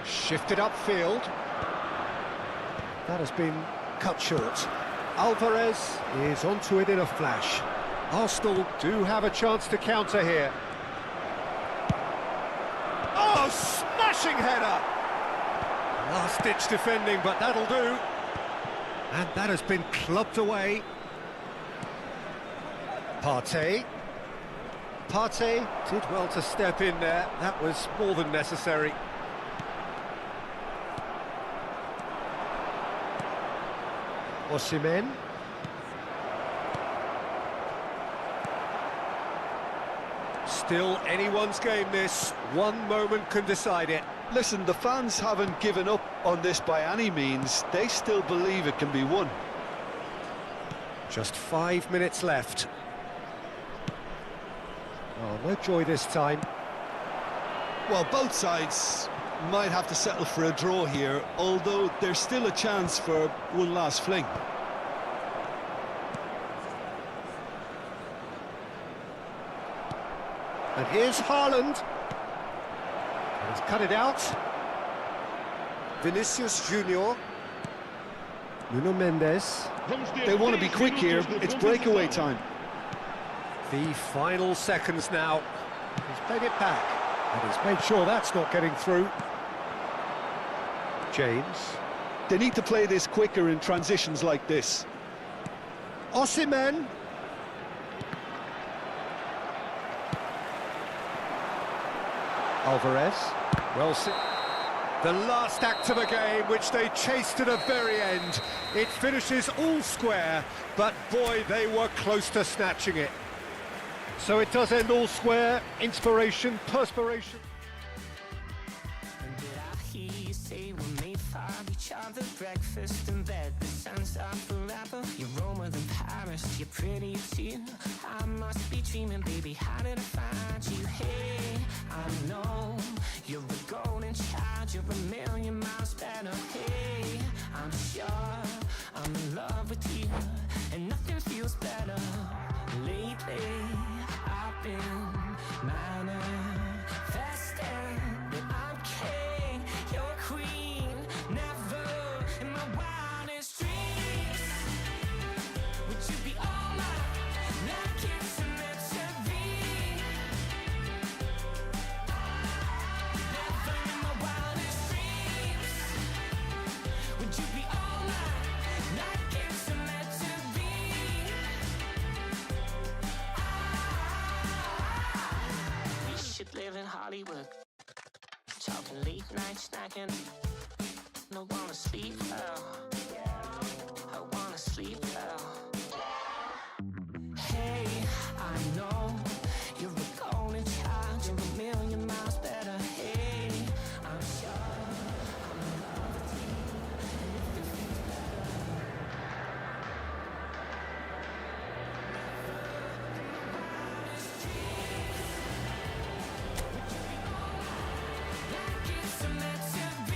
Shifted upfield. That has been cut short. Alvarez is onto it in a flash. Arsenal do have a chance to counter here. Oh, smashing header! Last-ditch defending, but that'll do. And that has been clubbed away. Partey. Partey did well to step in there. That was more than necessary. Osimhen. Still anyone's game this. One moment can decide it. Listen, the fans haven't given up on this by any means. They still believe it can be won. Just 5 minutes left. Oh, no joy this time. Well, both sides might have to settle for a draw here, although there's still a chance for one last fling. And here's Haaland. He's cut it out. Vinicius Junior. Nuno Mendes. They want to be quick here. It's breakaway time. The final seconds now. He's played it back. And he's made sure that's not getting through. James. They need to play this quicker in transitions like this. Osimhen. Alvarez. Well, the last act of a game, which they chased to the very end. It finishes all square, but boy, they were close to snatching it. So it does end all square. Inspiration, perspiration. And did I hear you say we made for each other? Breakfast in bed, the sun's up forever. You're Roma than Paris, you're pretty too. I must be dreaming, baby, how did I find you? Hey, I know you're a golden child, you're a million miles better. Hey, I'm sure I'm in love with you, and nothing feels better. Lately, I've been manifesting that I'm king, you're queen, never live in Hollywood. Talking late night snacking. No wanna sleep well. I wanna sleep well. Hey, I know you're a golden child. You're a million miles better. Hey, I'm sure I'm in love with you. And if it feels like it's meant to be.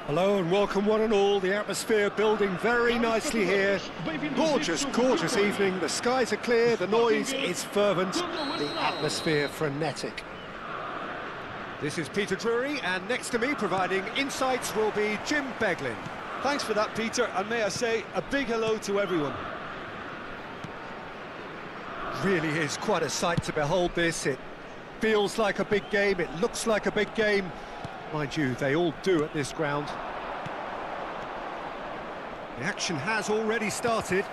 Hello and welcome one and all. The atmosphere building very nicely here. Gorgeous, gorgeous evening. The skies are clear, the noise is fervent, the atmosphere frenetic. This is Peter Drury, and next to me providing insights will be Jim Beglin. Thanks for that, Peter, and may I say a big hello to everyone. Really is quite a sight to behold this. It feels like a big game, it looks like a big game. Mind you, they all do at this ground. The action has already started.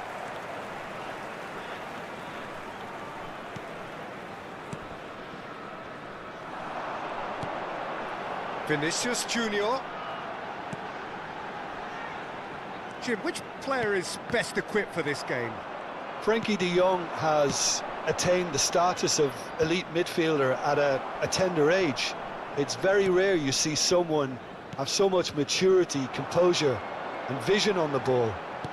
Vinicius Junior. Jim, which player is best equipped for this game? Frankie de Jong has attained the status of elite midfielder at a tender age. It's very rare you see someone have so much maturity, composure and vision on the ball.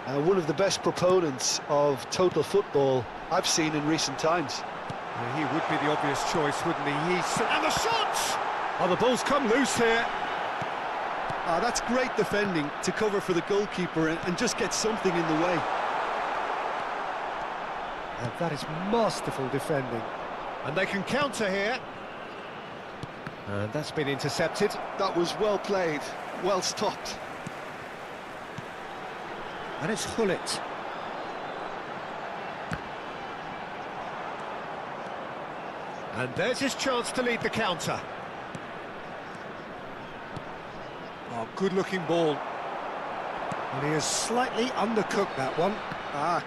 One of the best proponents of total football I've seen in recent times. He would be the obvious choice, wouldn't he? And the shot! Oh, the ball's come loose here. That's great defending to cover for the goalkeeper and just get something in the way. And that is masterful defending. And they can counter here. And that's been intercepted. That was well played, well stopped. And it's Hullet. And there's his chance to lead the counter. Oh, good-looking ball. And he has slightly undercooked that one.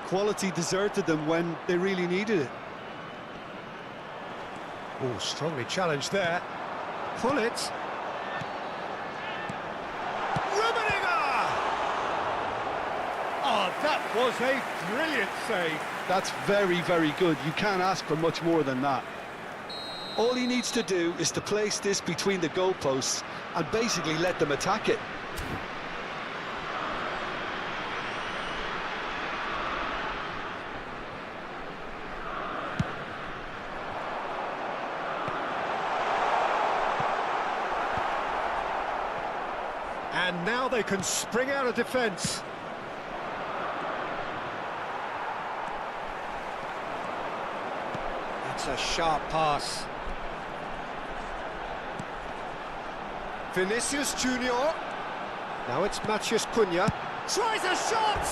Quality deserted them when they really needed it. Oh, strongly challenged there. Hullet. Rummenigge! Oh, that was a brilliant save. That's very, very good. You can't ask for much more than that. All he needs to do is to place this between the goalposts and basically let them attack it. And now they can spring out of defence. That's a sharp pass. Vinicius Junior. Now it's Matheus Cunha. Tries a shot!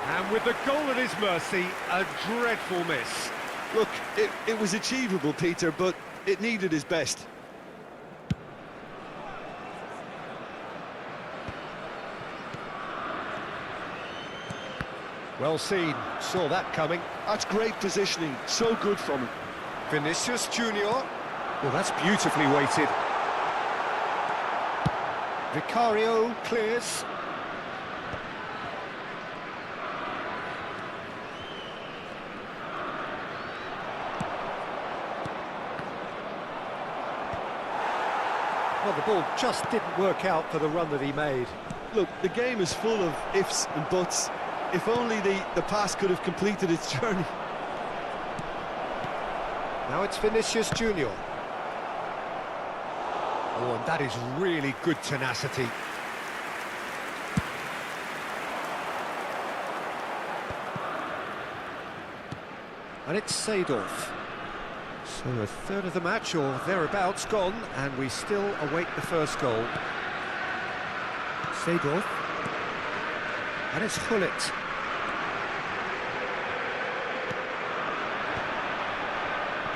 And with the goal at his mercy, a dreadful miss. Look, it was achievable, Peter, but it needed his best. Well seen, saw that coming. That's great positioning, so good from him. Vinicius Junior. Well, that's beautifully weighted. Vicario clears. Well, the ball just didn't work out for the run that he made. Look, the game is full of ifs and buts. If only the pass could have completed its journey. Now it's Vinicius Junior. Oh, and that is really good tenacity. And it's Seedorf. So a third of the match, or thereabouts, gone, and we still await the first goal. Seedorf. And it's Gullit.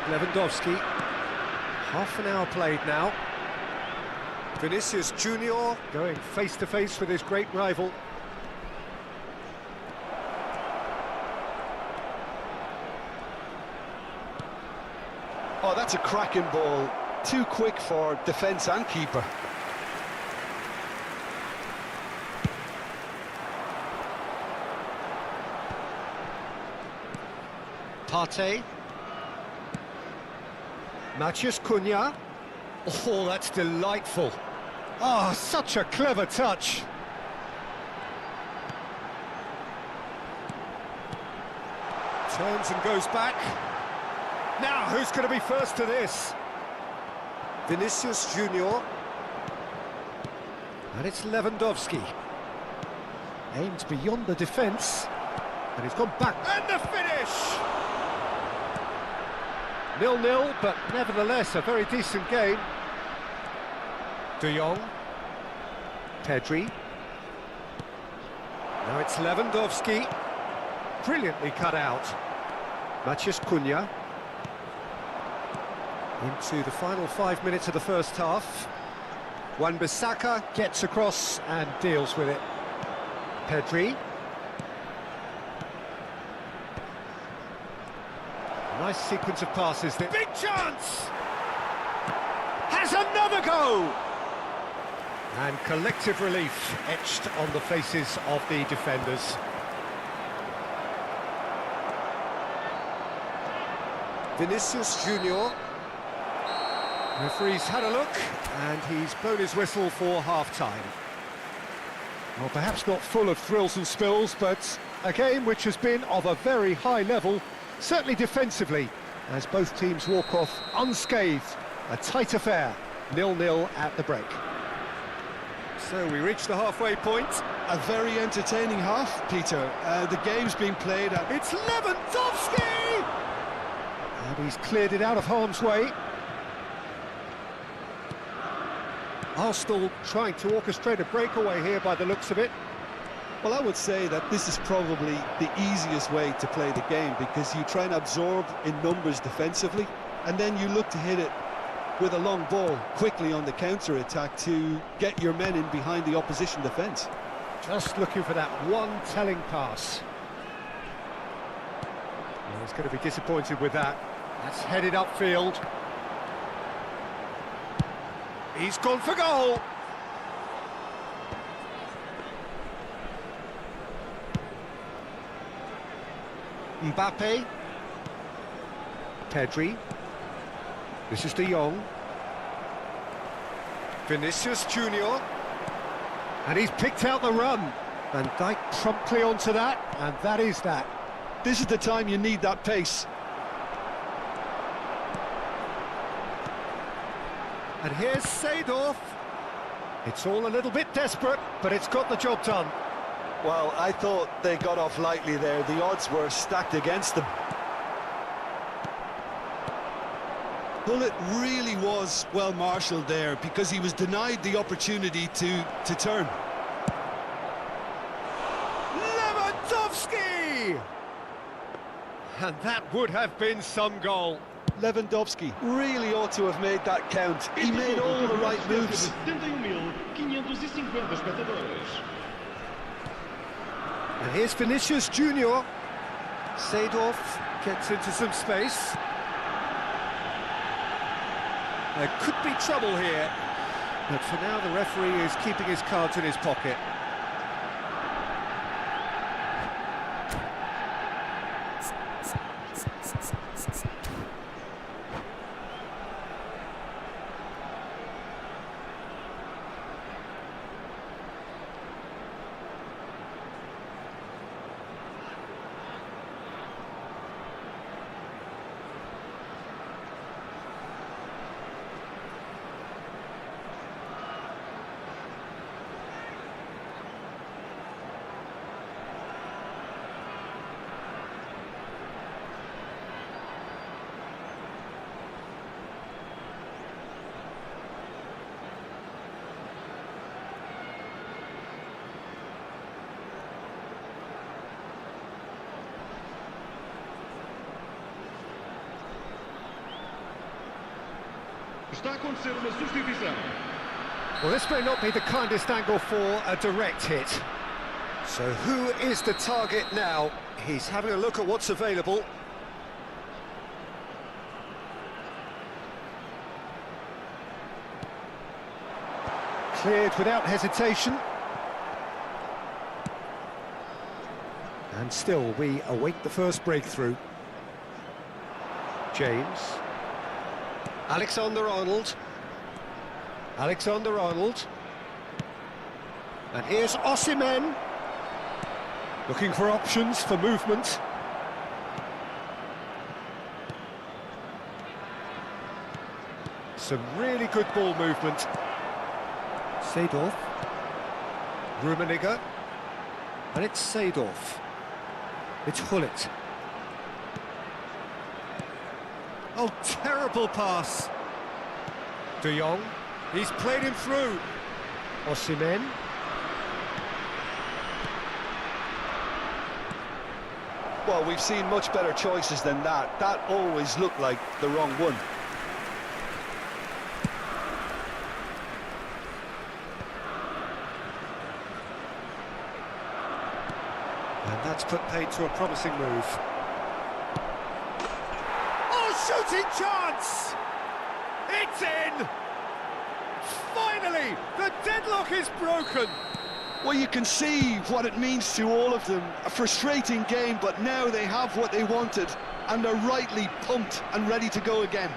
Lewandowski. Half an hour played now. Vinicius Junior going face-to-face with his great rival. Oh, that's a cracking ball. Too quick for defence and keeper. Partey. Matheus Cunha. Oh, that's delightful. Oh, such a clever touch. Turns and goes back. Now, who's going to be first to this? Vinicius Junior. And it's Lewandowski. Aims beyond the defence. And he's gone back. And the finish! 0-0, but nevertheless a very decent game. De Jong. Pedri. Now it's Lewandowski. Brilliantly cut out. Matheus Cunha. Into the final 5 minutes of the first half. Wan-Bissaka gets across and deals with it. Pedri. Nice sequence of passes there. Big chance! Has another go! And collective relief etched on the faces of the defenders. Vinicius Junior. Referee's had a look, and he's blown his whistle for half-time. Well, perhaps not full of thrills and spills, but a game which has been of a very high level, certainly defensively, as both teams walk off unscathed. A tight affair, 0-0 at the break. So we reach the halfway point. A very entertaining half, Peter. The game's been played at... It's Lewandowski! And he's cleared it out of harm's way. Arsenal trying to orchestrate a breakaway here by the looks of it. Well, I would say that this is probably the easiest way to play the game, because you try and absorb in numbers defensively, and then you look to hit it with a long ball quickly on the counter-attack to get your men in behind the opposition defence. Just looking for that one telling pass. Well, he's going to be disappointed with that. That's headed upfield. He's gone for goal! Mbappe. Pedri. This is De Jong. Vinicius Junior. And he's picked out the run. Van Dijk promptly onto that, and that is that. This is the time you need that pace. And here's Seedorf. It's all a little bit desperate, but it's got the job done. Well, I thought they got off lightly there. The odds were stacked against them. Gullit really was well marshalled there, because he was denied the opportunity to turn. Lewandowski! And that would have been some goal. Lewandowski really ought to have made that count. He made all the right moves. 71.550 espectadores. And here's Vinicius Junior. Seedorf gets into some space. There could be trouble here, but for now the referee is keeping his cards in his pocket. Está a acontecer uma substituição. Well, this may not be the kindest angle for a direct hit. So who is the target now? He's having a look at what's available. Cleared without hesitation. And still, we await the first breakthrough. James. Alexander-Arnold. Alexander-Arnold. And here's Osimhen. Looking for options for movement. Some really good ball movement. Seedorf. Rummenigge. And it's Seedorf. It's Gullit. Oh, terrible pass. De Jong. He's played him through. Osimhen. Well, we've seen much better choices than that. That always looked like the wrong one. And that's put paid to a promising move. Oh, shooting chance! It's in! Finally, the deadlock is broken! Well, you can see what it means to all of them. A frustrating game, but now they have what they wanted, and they're rightly pumped and ready to go again.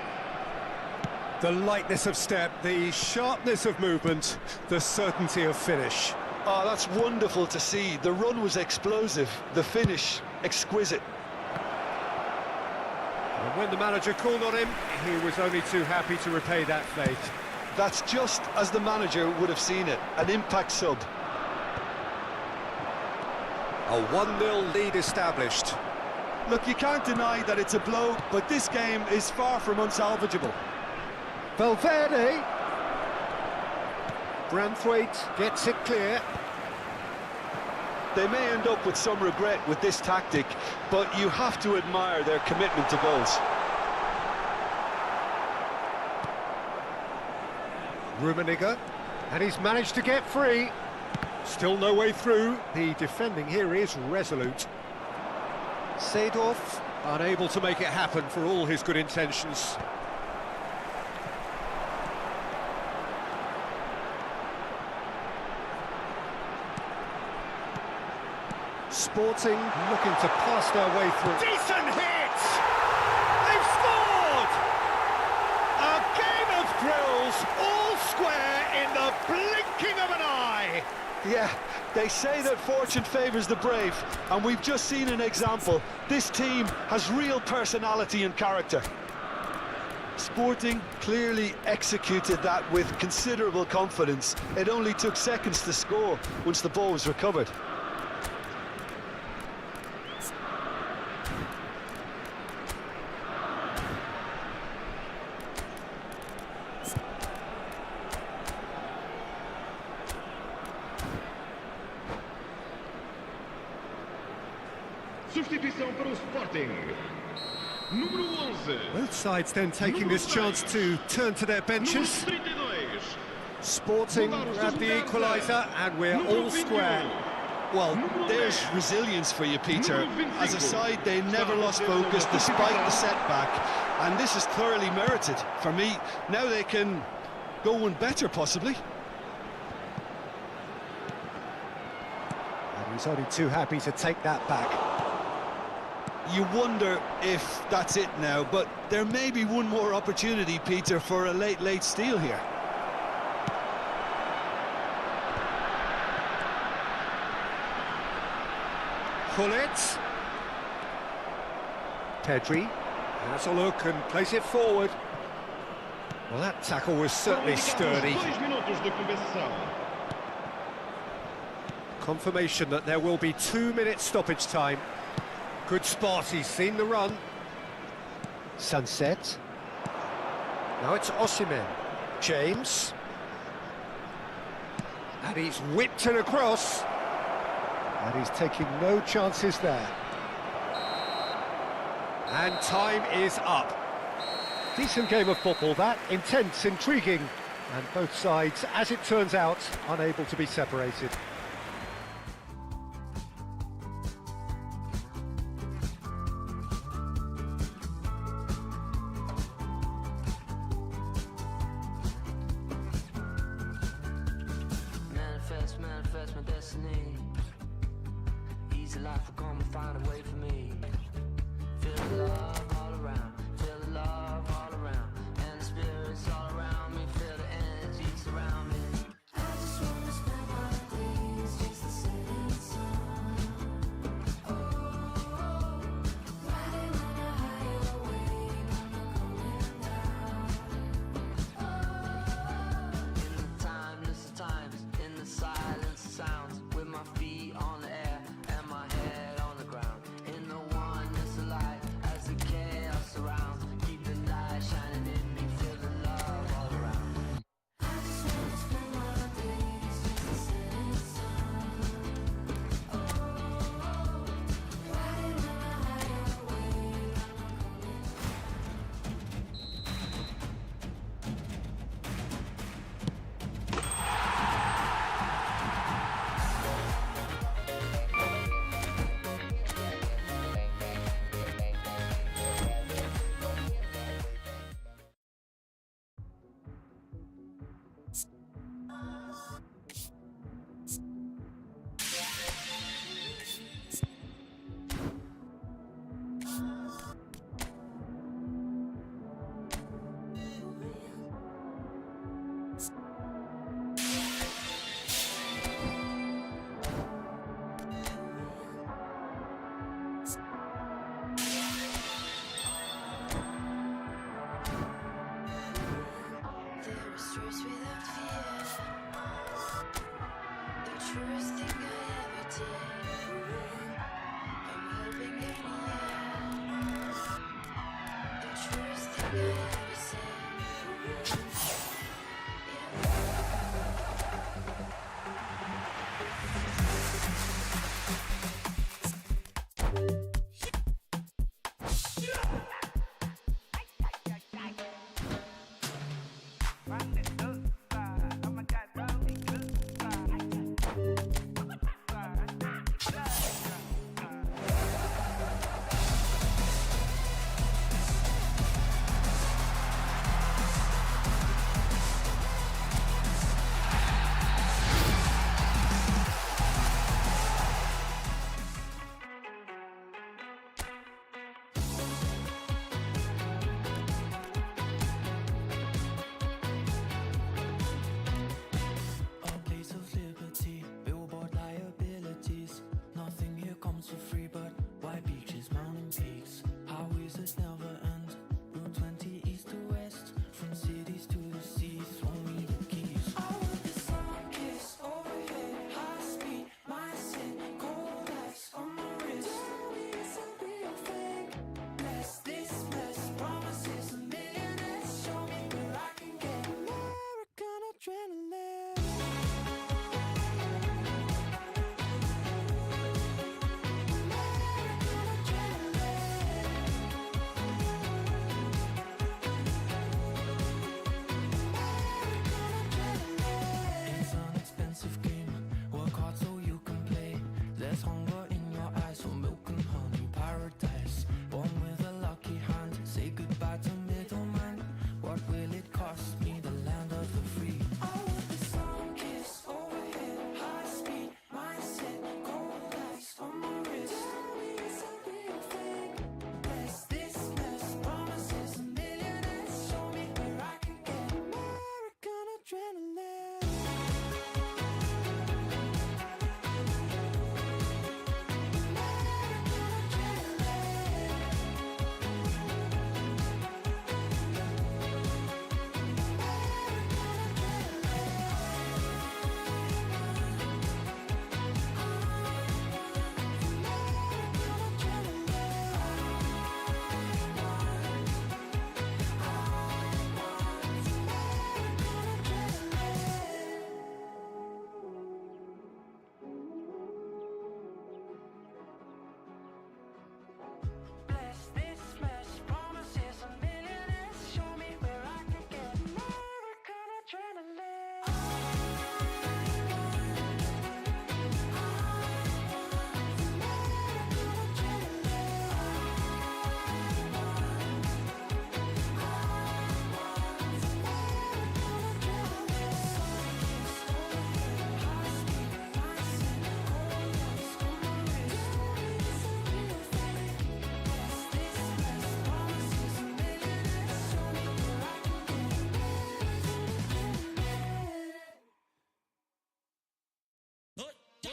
The lightness of step, the sharpness of movement, the certainty of finish. Oh, that's wonderful to see. The run was explosive, the finish exquisite. And when the manager called on him, he was only too happy to repay that faith. That's just as the manager would have seen it, an impact sub. A 1-0 lead established. Look, you can't deny that it's a blow, but this game is far from unsalvageable. Valverde. Branthwaite gets it clear. They may end up with some regret with this tactic, but you have to admire their commitment to goals. Rummenigge, and he's managed to get free. Still no way through. The defending here is resolute. Seedorf unable to make it happen for all his good intentions. Sporting looking to pass their way through. Decent hit! They've scored! A game of thrills, all square in the blinking of an eye. Yeah, they say that fortune favours the brave, and we've just seen an example. This team has real personality and character. Sporting clearly executed that with considerable confidence. It only took seconds to score once the ball was recovered. Substituição para o Sporting. Número 11. Both sides then taking this chance to turn to their benches. Número 32. Sporting grab the equaliser and we're all square. Well, there's resilience for you, Peter. As a side, they never lost focus despite the setback. And this is thoroughly merited for me. Now they can go one better, possibly. And he's only too happy to take that back. You wonder if that's it now, but there may be one more opportunity, Peter, for a late steal here. Pullet. Pedri has a look and plays it forward. Well, that tackle was certainly sturdy. 2 minutos de compensação. Confirmation that there will be 2 minutes stoppage time. Good spot, he's seen the run. Sunset. Now it's Osimhen. James. And he's whipped it across. And he's taking no chances there. And time is up. Decent game of football, that. Intense, intriguing. And both sides, as it turns out, unable to be separated. Manifest my destiny. Easy life will come and find a way for me. Feel the love all around, feel the love all around, and the spirits all around me, feel the energy surround me. I just wanna spend my days just the setting sun. Oh, riding on a higher wave, I'm not coming down. In the timeless of times, in the silence of sounds, with my feet on the air and my head on the ground, in the oneness of life as the chaos surrounds, keep the light shining in me, feel the love all around. I just wanna spend my days just the setting sun. Oh, riding on a higher wave, I'm not coming down. There is truth without fear.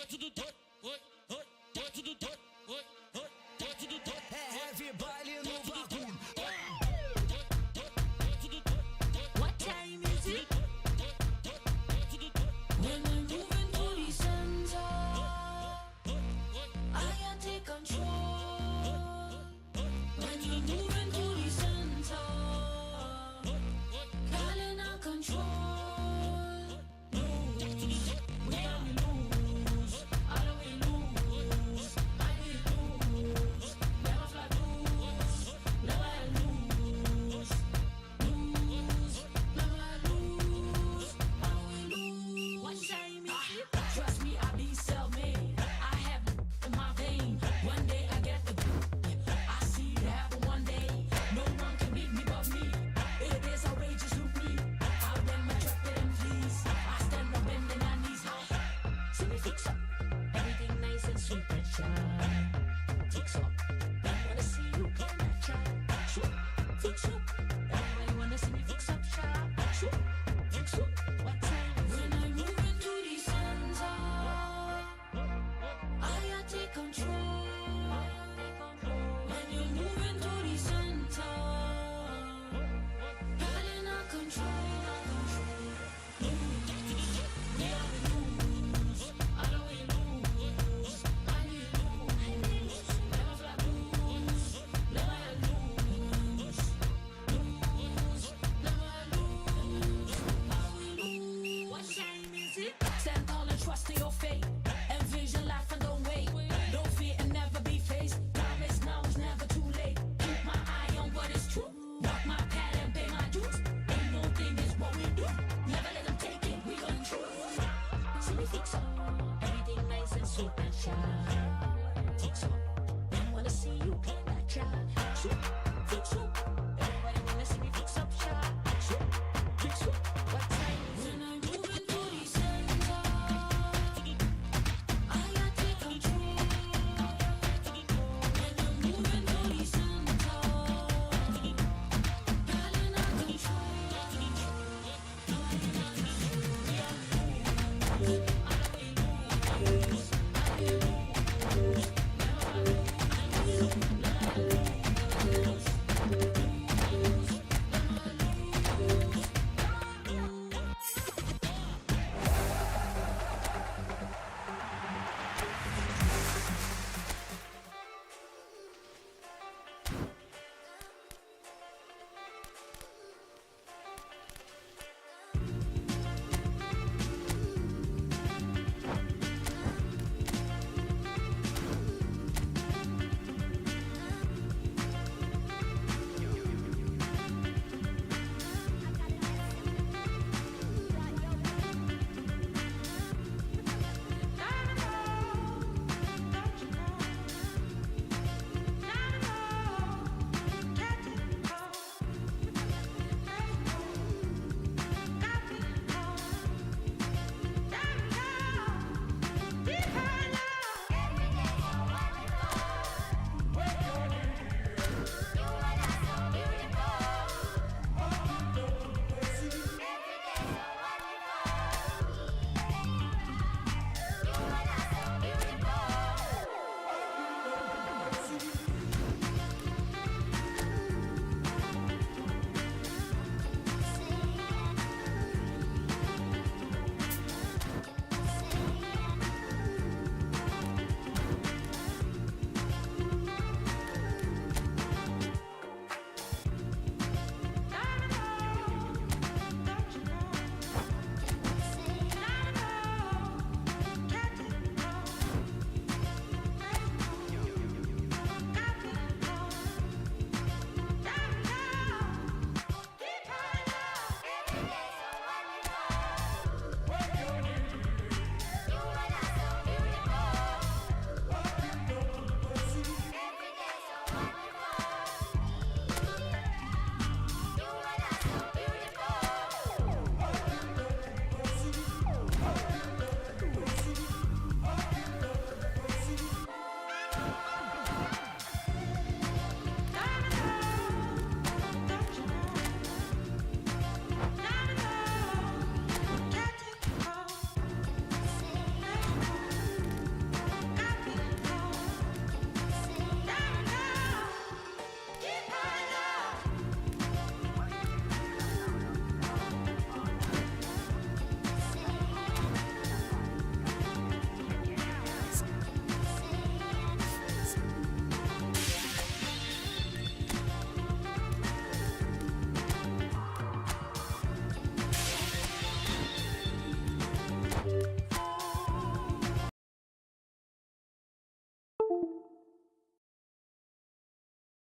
to the dirt, what to the dirt, what